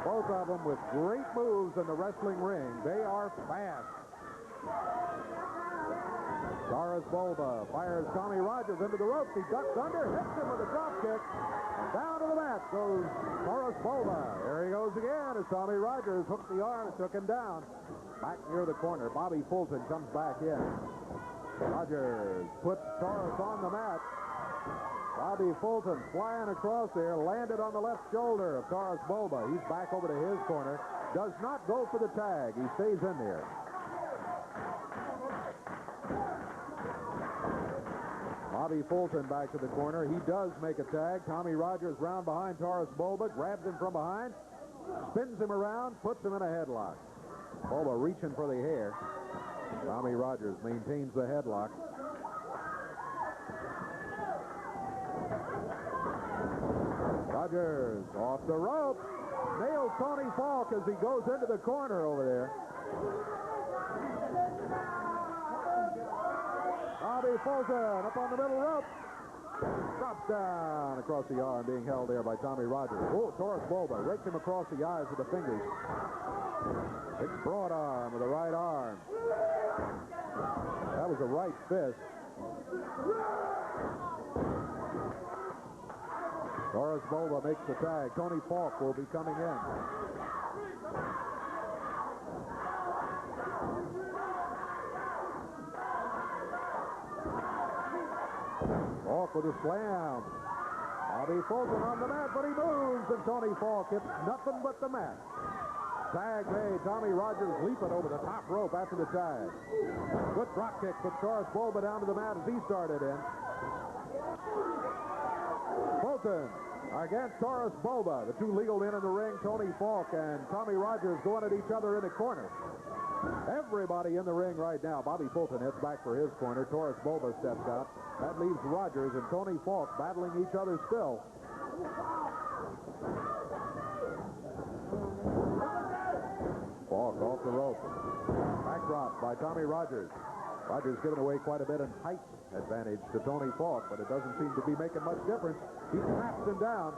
Both of them with great moves in the wrestling ring. They are fast. Taurus Bulba fires Tommy Rogers into the ropes. He ducks under, hits him with a drop kick. Down to the mat goes Taurus Bulba. There he goes again as Tommy Rogers hooked the arm and took him down. Back near the corner, Bobby Fulton comes back in. Rogers puts Taurus on the mat. Bobby Fulton flying across there, landed on the left shoulder of Taurus Bulba. He's back over to his corner. Does not go for the tag. He stays in there. Bobby Fulton back to the corner. He does make a tag. Tommy Rogers round behind Taurus Bulba, grabs him from behind, spins him around, puts him in a headlock. Bulba reaching for the hair. Tommy Rogers maintains the headlock. Rogers off the rope. Nails Tony Falk as he goes into the corner over there. Bobby Fulton up on the middle rope. Drops down across the arm, being held there by Tommy Rogers. Oh, Taurus Bulba rakes him across the eyes with the fingers. Big broad arm with the right arm. That was a right fist. Taurus Bulba makes the tag. Tony Falk will be coming in. Falk with a slam. Bobby Fulton on the mat, but he moves, and Tony Falk hits nothing but the mat. Tag made. Tommy Rogers leaping over the top rope after the tag. Good drop kick puts Taurus Bulba down to the mat as he started in. Fulton against Taurus Bulba. The two legal men in the ring, Tony Falk and Tommy Rogers, going at each other in the corner. Everybody in the ring right now. Bobby Fulton heads back for his corner. Taurus Bulba steps out. That leaves Rogers and Tony Falk battling each other still. Falk off the rope. Backdrop by Tommy Rogers. Rogers giving away quite a bit in height advantage to Tony Falk, but it doesn't seem to be making much difference. He snaps him down.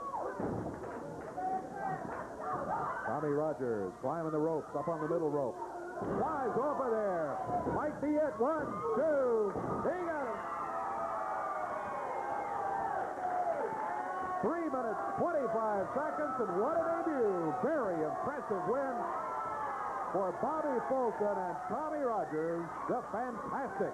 Tommy Rogers climbing the ropes, up on the middle rope. Flies over there. Might be it. 1, 2. He got it. 3 minutes, 25 seconds, and what a debut. Very impressive win for Bobby Fulton and Tommy Rogers, the Fantastic.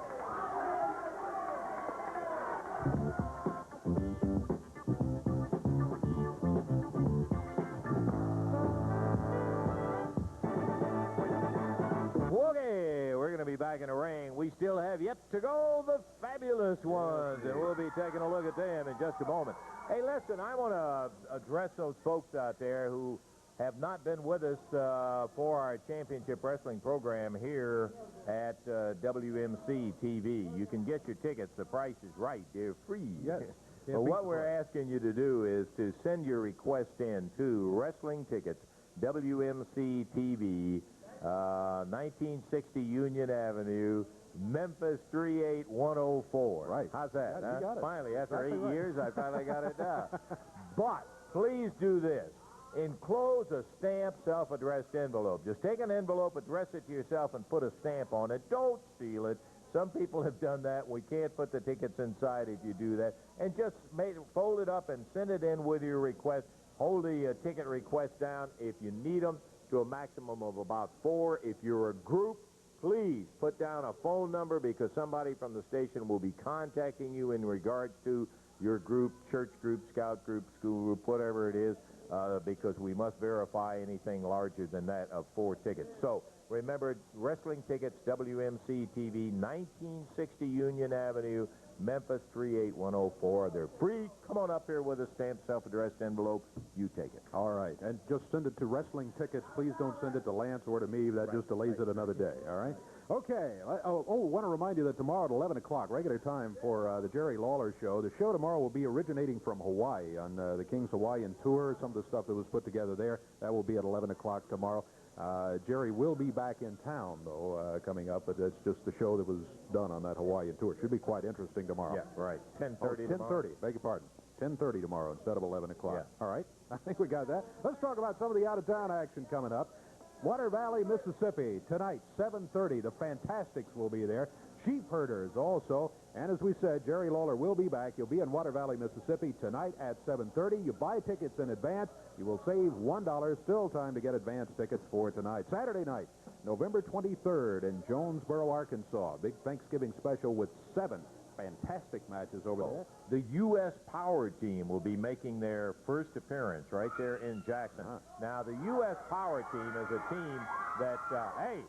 Okay, we're going to be back in the ring. We still have yet to go the Fabulous Ones, and we'll be taking a look at them in just a moment. Hey, listen, I want to address those folks out there who have not been with us for our championship wrestling program here at WMC TV. You can get your tickets. The price is right. They're free. Yes. But what we're asking you to do is to send your request in to Wrestling Tickets, WMC TV, 1960 Union Avenue, Memphis 38104. Right. How's that? Yeah, you got it. Finally, after Exactly 8 right. years, I finally got it down. But please do this. Enclose a stamped self-addressed envelope. Just take an envelope, address it to yourself, and put a stamp on it. Don't seal it. Some people have done that. We can't put the tickets inside if you do that. And just fold it up and send it in with your request. Hold the ticket request down if you need them to a maximum of about 4. If you're a group, please put down a phone number because somebody from the station will be contacting you in regards to your group, church group, scout group, school group, whatever it is, because we must verify anything larger than that of 4 tickets. So remember, wrestling tickets, WMC TV, 1960 Union Avenue, Memphis 38104. They're free. Come on up here with a stamped self-addressed envelope. You take it. All right. And just send it to Wrestling Tickets. Please don't send it to Lance or to me. That just delays it another day. All right? Okay. Want to remind you that tomorrow at 11 o'clock, regular time for the Jerry Lawler Show. The show tomorrow will be originating from Hawaii on the King's Hawaiian Tour. Some of the stuff that was put together there. That will be at 11 o'clock tomorrow. Jerry will be back in town, though, coming up, but that's just the show that was done on that Hawaiian tour. Should be quite interesting tomorrow. Yeah, right. 10:30 10:30, beg your pardon. 10:30 tomorrow instead of 11 o'clock. Yeah. All right, I think we got that. Let's talk about some of the out-of-town action coming up. Water Valley, Mississippi, tonight, 7:30. The Fantastics will be there. Sheep Herders also. And as we said, Jerry Lawler will be back. He'll be in Water Valley, Mississippi tonight at 7:30. You buy tickets in advance. You will save $1. Still time to get advance tickets for tonight. Saturday night, November 23rd in Jonesboro, Arkansas. Big Thanksgiving special with 7 fantastic matches over there. The U.S. Power Team will be making their first appearance right there in Jackson. Now, the U.S. Power Team is a team that, hey,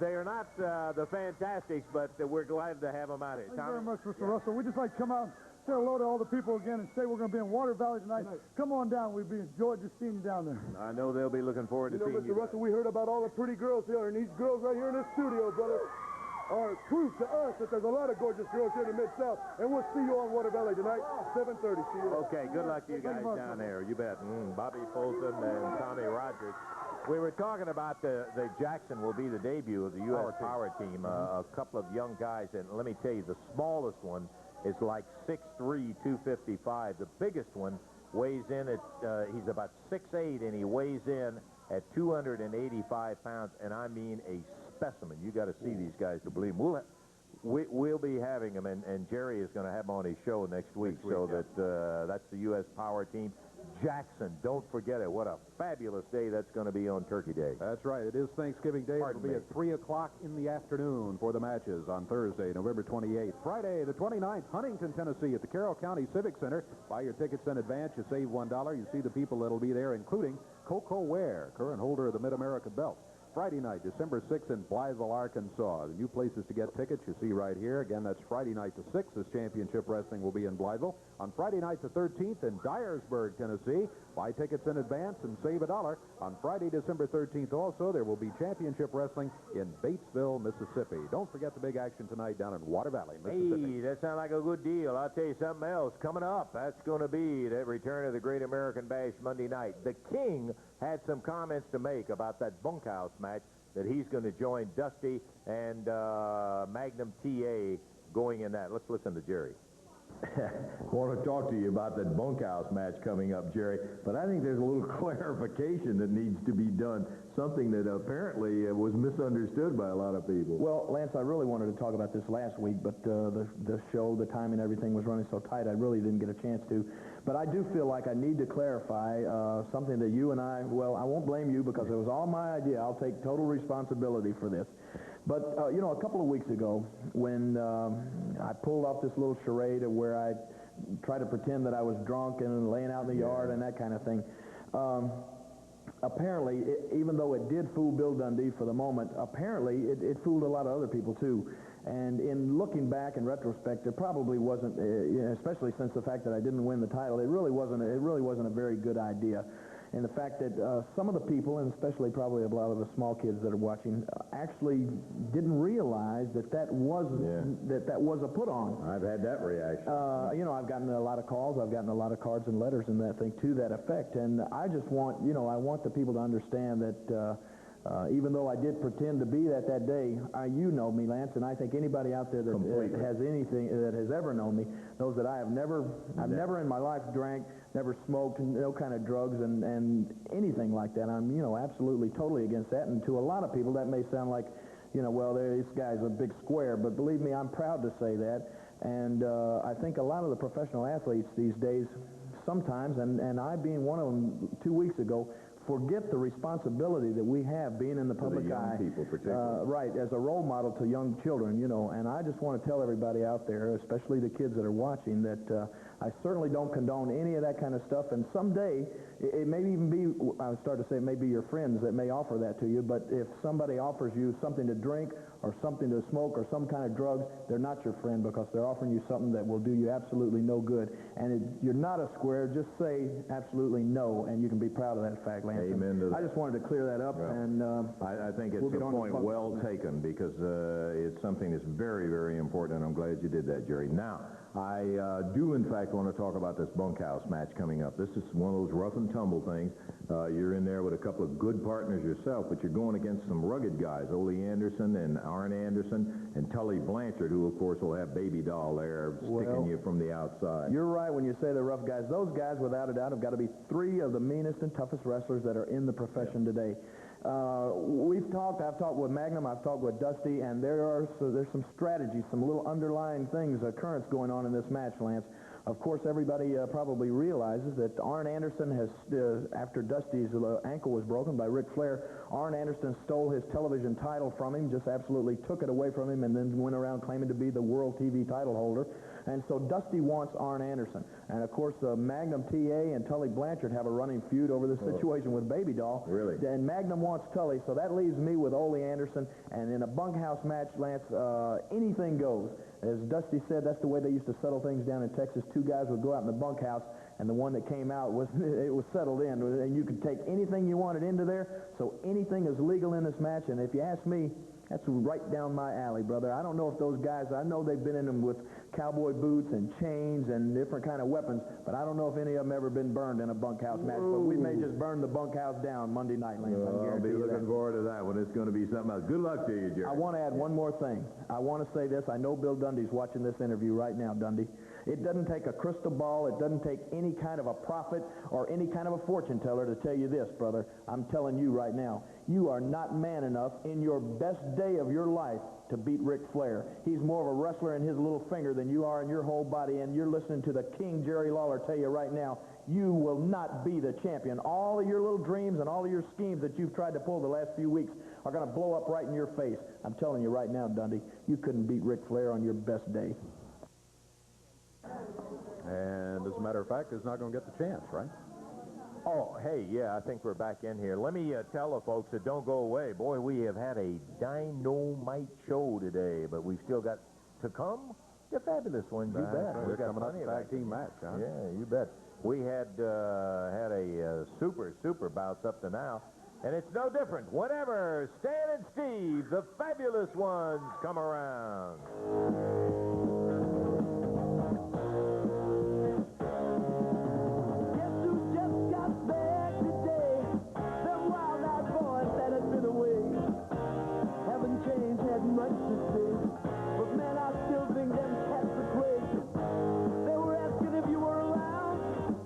they are not the Fantastics, but we're glad to have them out here. Thank you very much, Mr. Russell. We'd just like to come out and say hello to all the people again and say we're going to be in Water Valley tonight. Come on down. We've enjoyed just seeing you down there. I know they'll be looking forward to seeing Mr. you. Russell, we heard about all the pretty girls here, and these girls right here in this studio, brother, are proof to us that there's a lot of gorgeous girls here in the Mid-South, and we'll see you on Water Valley tonight, 7:30. See you. Okay, good luck to you guys down there. You bet. Bobby Fulton and Tommy Rogers. We were talking about the Jackson will be the debut of the U.S. Power Team. A couple of young guys, and let me tell you, the smallest one is like 6'3", 255. The biggest one weighs in at, he's about 6'8", and he weighs in at 285 pounds, and I mean a specimen. You got to see these guys to believe them. We'll be having them, and Jerry is going to have them on his show next week, that that's the U.S. Power Team. Jackson, don't forget it. What a fabulous day that's going to be on Turkey Day. That's right. It is Thanksgiving Day. It'll be at 3 o'clock in the afternoon for the matches on Thursday, November 28th. Friday, the 29th, Huntington, Tennessee at the Carroll County Civic Center. Buy your tickets in advance. You save $1. You see the people that'll be there, including Coco Ware, current holder of the Mid-America Belt. Friday night, December 6th in Blytheville, Arkansas. The new places to get tickets you see right here. Again, that's Friday night the 6th as Championship Wrestling will be in Blytheville. On Friday night the 13th in Dyersburg, Tennessee. Buy tickets in advance and save $1. On Friday, December 13th also, there will be Championship Wrestling in Batesville, Mississippi. Don't forget the big action tonight down in Water Valley, Mississippi. Hey, that sounds like a good deal. I'll tell you something else. Coming up, that's going to be the return of the Great American Bash Monday night. The King had some comments to make about that bunkhouse match that he's going to join Dusty and Magnum TA going in that. Let's listen to Jerry. I want to talk to you about that bunkhouse match coming up, Jerry, but I think there's a little clarification that needs to be done, something that apparently was misunderstood by a lot of people. Well, Lance, I really wanted to talk about this last week, but the show, the time and everything was running so tight, I really didn't get a chance to. But I do feel like I need to clarify something that you and I, well, I won't blame you because it was all my idea. I'll take total responsibility for this. But, you know, a couple of weeks ago when I pulled off this little charade of where I tried to pretend that I was drunk and laying out in the yard and that kind of thing, apparently, even though it did fool Bill Dundee for the moment, apparently it fooled a lot of other people, too. And in looking back in retrospect, it probably wasn't, especially since the fact that I didn't win the title, it really wasn't a very good idea. And the fact that some of the people, and especially probably a lot of the small kids that are watching, actually didn't realize that that was a put-on. I've had that reaction. You know, I've gotten a lot of calls, I've gotten a lot of cards and letters and that thing to that effect. And I just want, you know, I want the people to understand that even though I did pretend to be that day, you know me, Lance, and I think anybody out there that has anything, that has ever known me, knows that I've never in my life drank, never smoked, no kind of drugs and anything like that. I'm, you know, absolutely, totally against that. And to a lot of people, that may sound like, you know, well, this guy's a big square, but believe me, I'm proud to say that. And I think a lot of the professional athletes these days, sometimes, and I being one of them 2 weeks ago, forget the responsibility that we have being in the public eye. Young people, particularly. Right, as a role model to young children, you know. And I just want to tell everybody out there, especially the kids that are watching, that I certainly don't condone any of that kind of stuff, and someday, it may even be, I was starting to say, it may be your friends that may offer that to you, but if somebody offers you something to drink or something to smoke or some kind of drugs, they're not your friend because they're offering you something that will do you absolutely no good. And you're not a square, just say absolutely no, and you can be proud of that fact, Lance. Amen to that. I just wanted to clear that up, and I think it's we'll get a on to point the well taken because it's something that's very, very important, and I'm glad you did that, Jerry. Now, I do, in fact, want to talk about this bunkhouse match coming up. This is one of those rough and tumble things. You're in there with a couple of good partners yourself, but you're going against some rugged guys, Ole Anderson and Arn Anderson and Tully Blanchard, who, of course, will have Baby Doll there sticking you from the outside. You're right when you say the rough guys. Those guys, without a doubt, have got to be three of the meanest and toughest wrestlers that are in the profession today. I've talked with Magnum, I've talked with Dusty, and there's some strategies, some little underlying things, occurrence going on in this match, Lance. Of course, everybody probably realizes that Arn Anderson has, after Dusty's ankle was broken by Ric Flair, Arn Anderson stole his television title from him, just absolutely took it away from him, and then went around claiming to be the World TV title holder. And so Dusty wants Arn Anderson. And, of course, Magnum TA and Tully Blanchard have a running feud over this situation with Baby Doll. Really? And Magnum wants Tully, so that leaves me with Ole Anderson. And in a bunkhouse match, Lance, anything goes. As Dusty said, that's the way they used to settle things down in Texas. Two guys would go out in the bunkhouse, and the one that came out was settled in. And you could take anything you wanted into there, so anything is legal in this match. And if you ask me, that's right down my alley, brother. I don't know if those guys, I know they've been in them with cowboy boots and chains and different kind of weapons, but I don't know if any of them ever been burned in a bunkhouse match. But we may just burn the bunkhouse down Monday night, Lance. I'll be looking forward to that one. It's going to be something else. Good luck to you, Jerry. I want to add one more thing. I want to say this. I know Bill Dundee's watching this interview right now, Dundee. It doesn't take a crystal ball. It doesn't take any kind of a prophet or any kind of a fortune teller to tell you this, brother. I'm telling you right now. You are not man enough in your best day of your life to beat Ric Flair. He's more of a wrestler in his little finger than you are in your whole body, and you're listening to the King Jerry Lawler tell you right now, you will not be the champion. All of your little dreams and all of your schemes that you've tried to pull the last few weeks are going to blow up right in your face. I'm telling you right now, Dundee, you couldn't beat Ric Flair on your best day. And as a matter of fact, he's not going to get the chance, right? Oh, hey, yeah, I think we're back in here. Let me tell the folks that don't go away. Boy, we have had a dynamite show today, but we've still got to come. The fabulous ones, you bet. We're coming up a tag team match, huh? Yeah, you bet. We had a super bounce up to now, and it's no different. Whenever Stan and Steve, the fabulous ones, come around. Much to say, but man, I still think them cats are crazy. They were asking if you were around,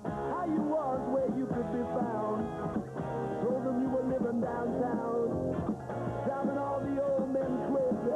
how you was, where you could be found. Told them you were living downtown, driving all the old men crazy.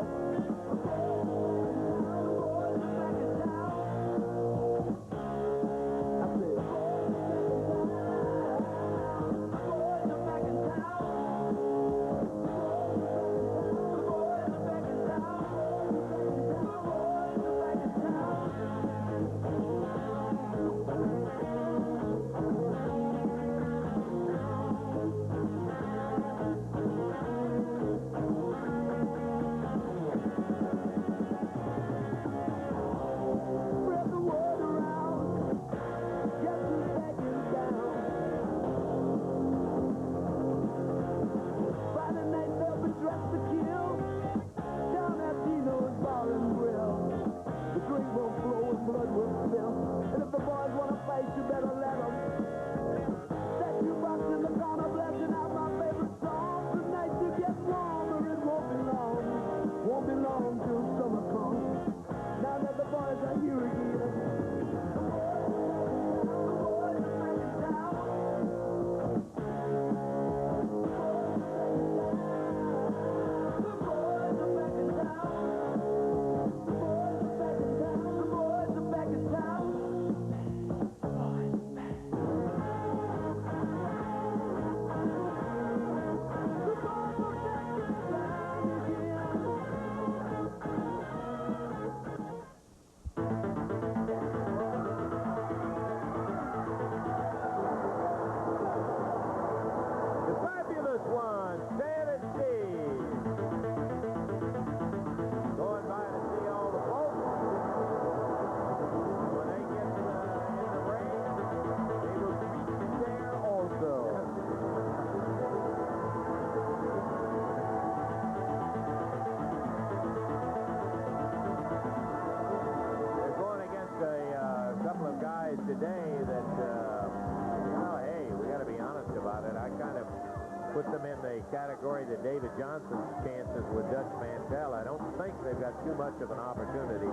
put them in the category that David Johnson's chances with Dutch Mantell. I don't think they've got too much of an opportunity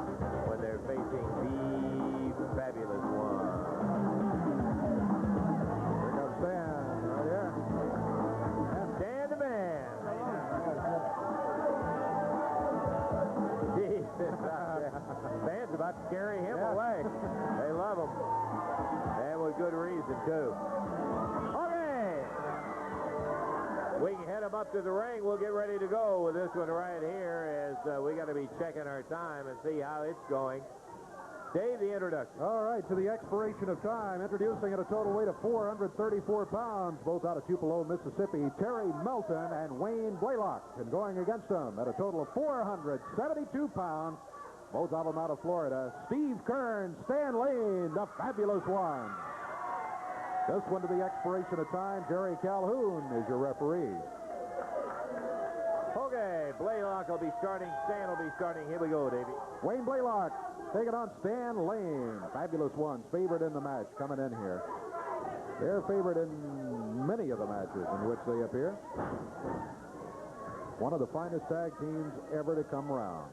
when they're facing the Fabulous One. Here comes Stan right here. And Stan the man. Fans about to carry him away. They love him. And with good reason, too. Okay. We can head him up to the ring. We'll get ready to go with this one right here as we got to be checking our time and see how it's going. Dave, the introduction. All right, to the expiration of time, introducing at a total weight of 434 pounds, both out of Tupelo, Mississippi, Terry Melton and Wayne Blaylock. And going against them at a total of 472 pounds, both of them out of Florida, Steve Kern, Stan Lane, the Fabulous One. This one to the expiration of time, Jerry Calhoun is your referee. Okay, Blaylock will be starting, Stan will be starting. Here we go, Davey. Wayne Blaylock taking on Stan Lane. Fabulous One's favorite in the match coming in here. They're favored in many of the matches in which they appear. One of the finest tag teams ever to come around.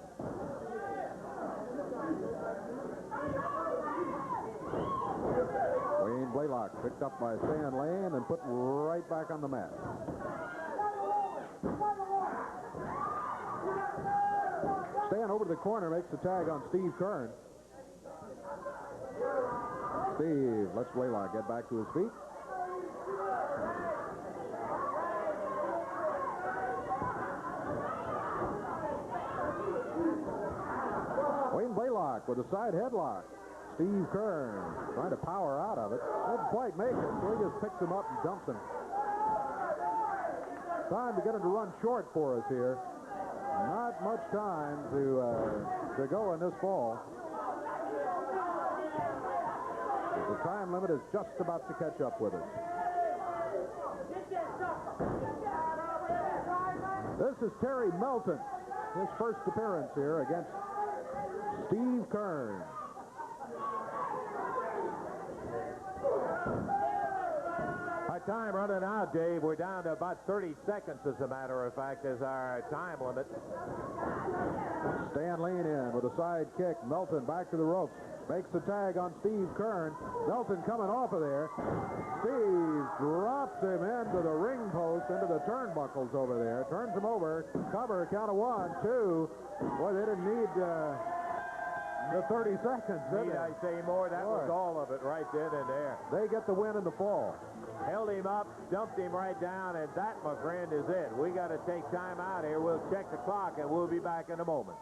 Wayne Blaylock picked up by Stan Lane and put right back on the mat. Stan over to the corner makes the tag on Steve Kern. Steve lets Blaylock get back to his feet. Wayne Blaylock with a side headlock. Steve Kern trying to power out of it. Didn't quite make it, so he just picks him up and dumps him. Time to get him to run short for us here. Not much time to go in this fall. The time limit is just about to catch up with us. This is Terry Melton. His first appearance here against Steve Kern. Our time running out, Dave. We're down to about 30 seconds, as a matter of fact, is our time limit. Stan Lane in with a side kick. Melton back to the ropes. Makes the tag on Steve Kern. Melton coming off of there. Steve drops him into the ring post, into the turnbuckles over there. Turns him over. Cover, count of 1, 2. Boy, they didn't need the 30 seconds, did Need they? I say more? That was all of it right then and there. They get the win in the fall. Held him up, dumped him right down, and that, my friend, is it. We got to take time out here. We'll check the clock, and we'll be back in a moment.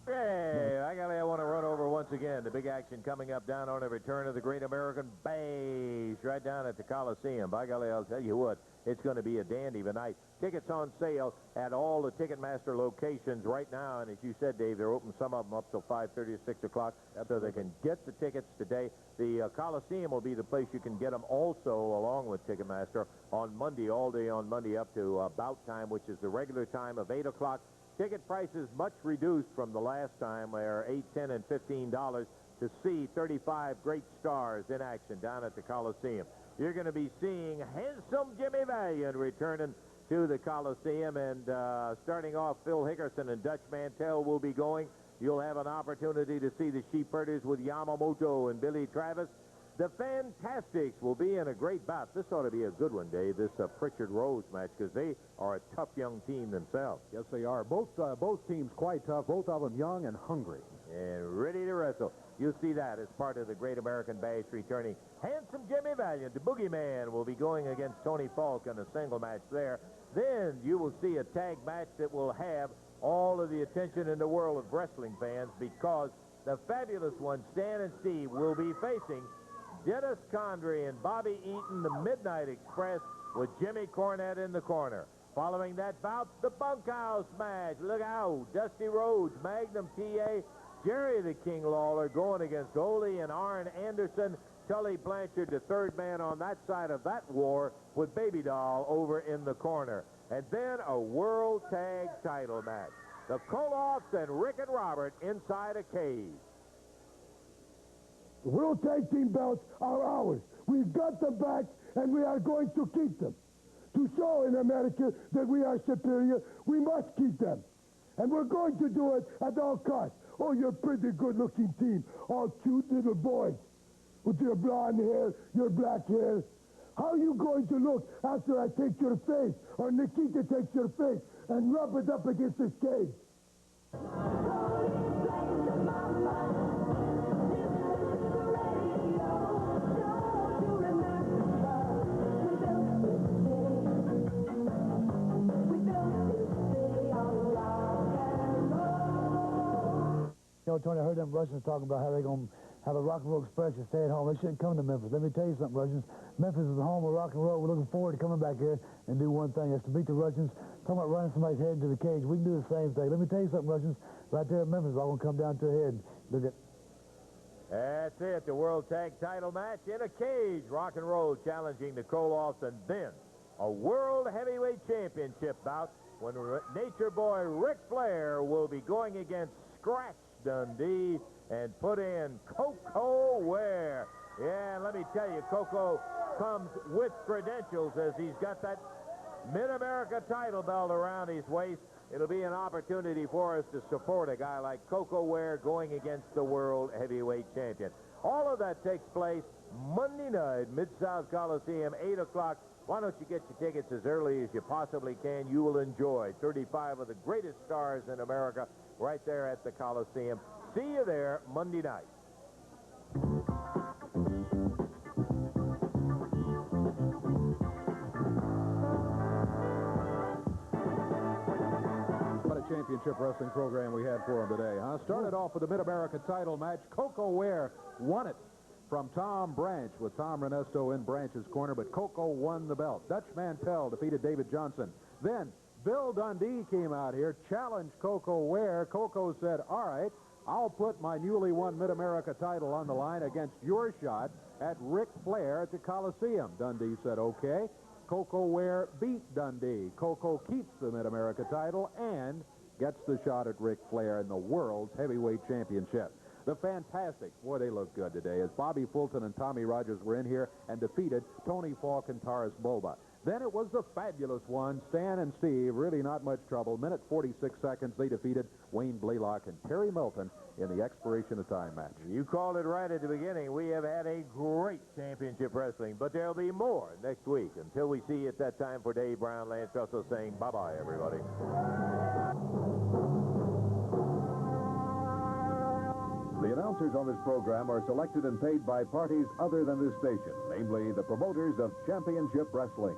Okay, I want to run over once again the big action coming up down on the return of the Great American Bash right down at the Coliseum. By golly, I'll tell you what, it's going to be a dandy of a night. Tickets on sale at all the Ticketmaster locations right now, and as you said, Dave, they're open some of them up till 5:30 or 6 o'clock, so they can get the tickets today. The Coliseum will be the place you can get them also, along with Ticketmaster, on Monday, all day on Monday up to about time, which is the regular time of 8 o'clock. Ticket prices much reduced from the last time. They're $8, $10, and $15 to see 35 great stars in action down at the Coliseum. You're going to be seeing handsome Jimmy Valiant returning to the Coliseum, and starting off, Phil Hickerson and Dutch Mantell will be going. You'll have an opportunity to see the Sheep Herders with Yamamoto and Billy Travis. The Fantastics will be in a great bout. This ought to be a good one, Dave, this Pritchard Rose match, because they are a tough young team themselves. Yes, they are. Both teams quite tough, both of them young and hungry. And ready to wrestle. You'll see that as part of the Great American Bash returning. Handsome Jimmy Valiant, the Boogeyman, will be going against Tony Falk in a single match there. Then you will see a tag match that will have all of the attention in the world of wrestling fans, because the Fabulous One, Stan and Steve, will be facing Dennis Condrey and Bobby Eaton, the Midnight Express, with Jimmy Cornette in the corner. Following that bout, the bunkhouse match. Look out, Dusty Rhodes, Magnum TA, Jerry the King Lawler going against Ole and Arn Anderson. Tully Blanchard, the third man on that side of that war, with Baby Doll over in the corner. And then a World Tag Title match. The Koloffs and Rick and Robert inside a cage. The World Tag Team belts are ours. We've got them back, and we are going to keep them. To show in America that we are superior, we must keep them. And we're going to do it at all costs. Oh, you're a pretty good-looking team. All cute little boys with your blonde hair, your black hair. How are you going to look after I take your face, or Nikita takes your face, and rub it up against this cage? You know, Tony, I heard them Russians talking about how they're going to have a rock and roll express and stay at home. They shouldn't come to Memphis. Let me tell you something, Russians. Memphis is the home of rock and roll. We're looking forward to coming back here and do one thing. That's to beat the Russians. Talking about running somebody's head into the cage. We can do the same thing. Let me tell you something, Russians. Right there in Memphis, all going to come down to a head. Look at... That's it, the World Tag Title match in a cage. Rock and Roll challenging the Koloffs, and then a World Heavyweight Championship bout when Nature Boy Ric Flair will be going against Scratch Dundee and put in Koko Ware. Yeah, and let me tell you, Koko comes with credentials as he's got that Mid-America title belt around his waist. It'll be an opportunity for us to support a guy like Koko Ware going against the World Heavyweight Champion. All of that takes place Monday night, Mid-South Coliseum, 8 o'clock. Why don't you get your tickets as early as you possibly can? You will enjoy 35 of the greatest stars in America right there at the Coliseum. See you there Monday night. Championship wrestling program we had for him today, huh? Started off with the Mid-America title match. Koko Ware won it from Tom Branch, with Tom Renesto in Branch's corner, but Koko won the belt. Dutch Mantell defeated David Johnson. Then Bill Dundee came out here, challenged Koko Ware. Koko said, all right, I'll put my newly won Mid-America title on the line against your shot at Ric Flair at the Coliseum. Dundee said, okay. Koko Ware beat Dundee. Koko keeps the Mid-America title and gets the shot at Ric Flair in the World's Heavyweight Championship. The Fantastics, boy, they look good today, as Bobby Fulton and Tommy Rogers were in here and defeated Tony Falk and Taurus Bulba. Then it was the Fabulous One, Stan and Steve, really not much trouble. Minute 46 seconds, they defeated Wayne Blaylock and Terry Milton in the expiration of time match. You called it right at the beginning. We have had a great championship wrestling, but there'll be more next week. Until we see you at that time, for Dave Brown, Lance Russell saying bye-bye, everybody. The announcers on this program are selected and paid by parties other than this station, namely the promoters of championship wrestling.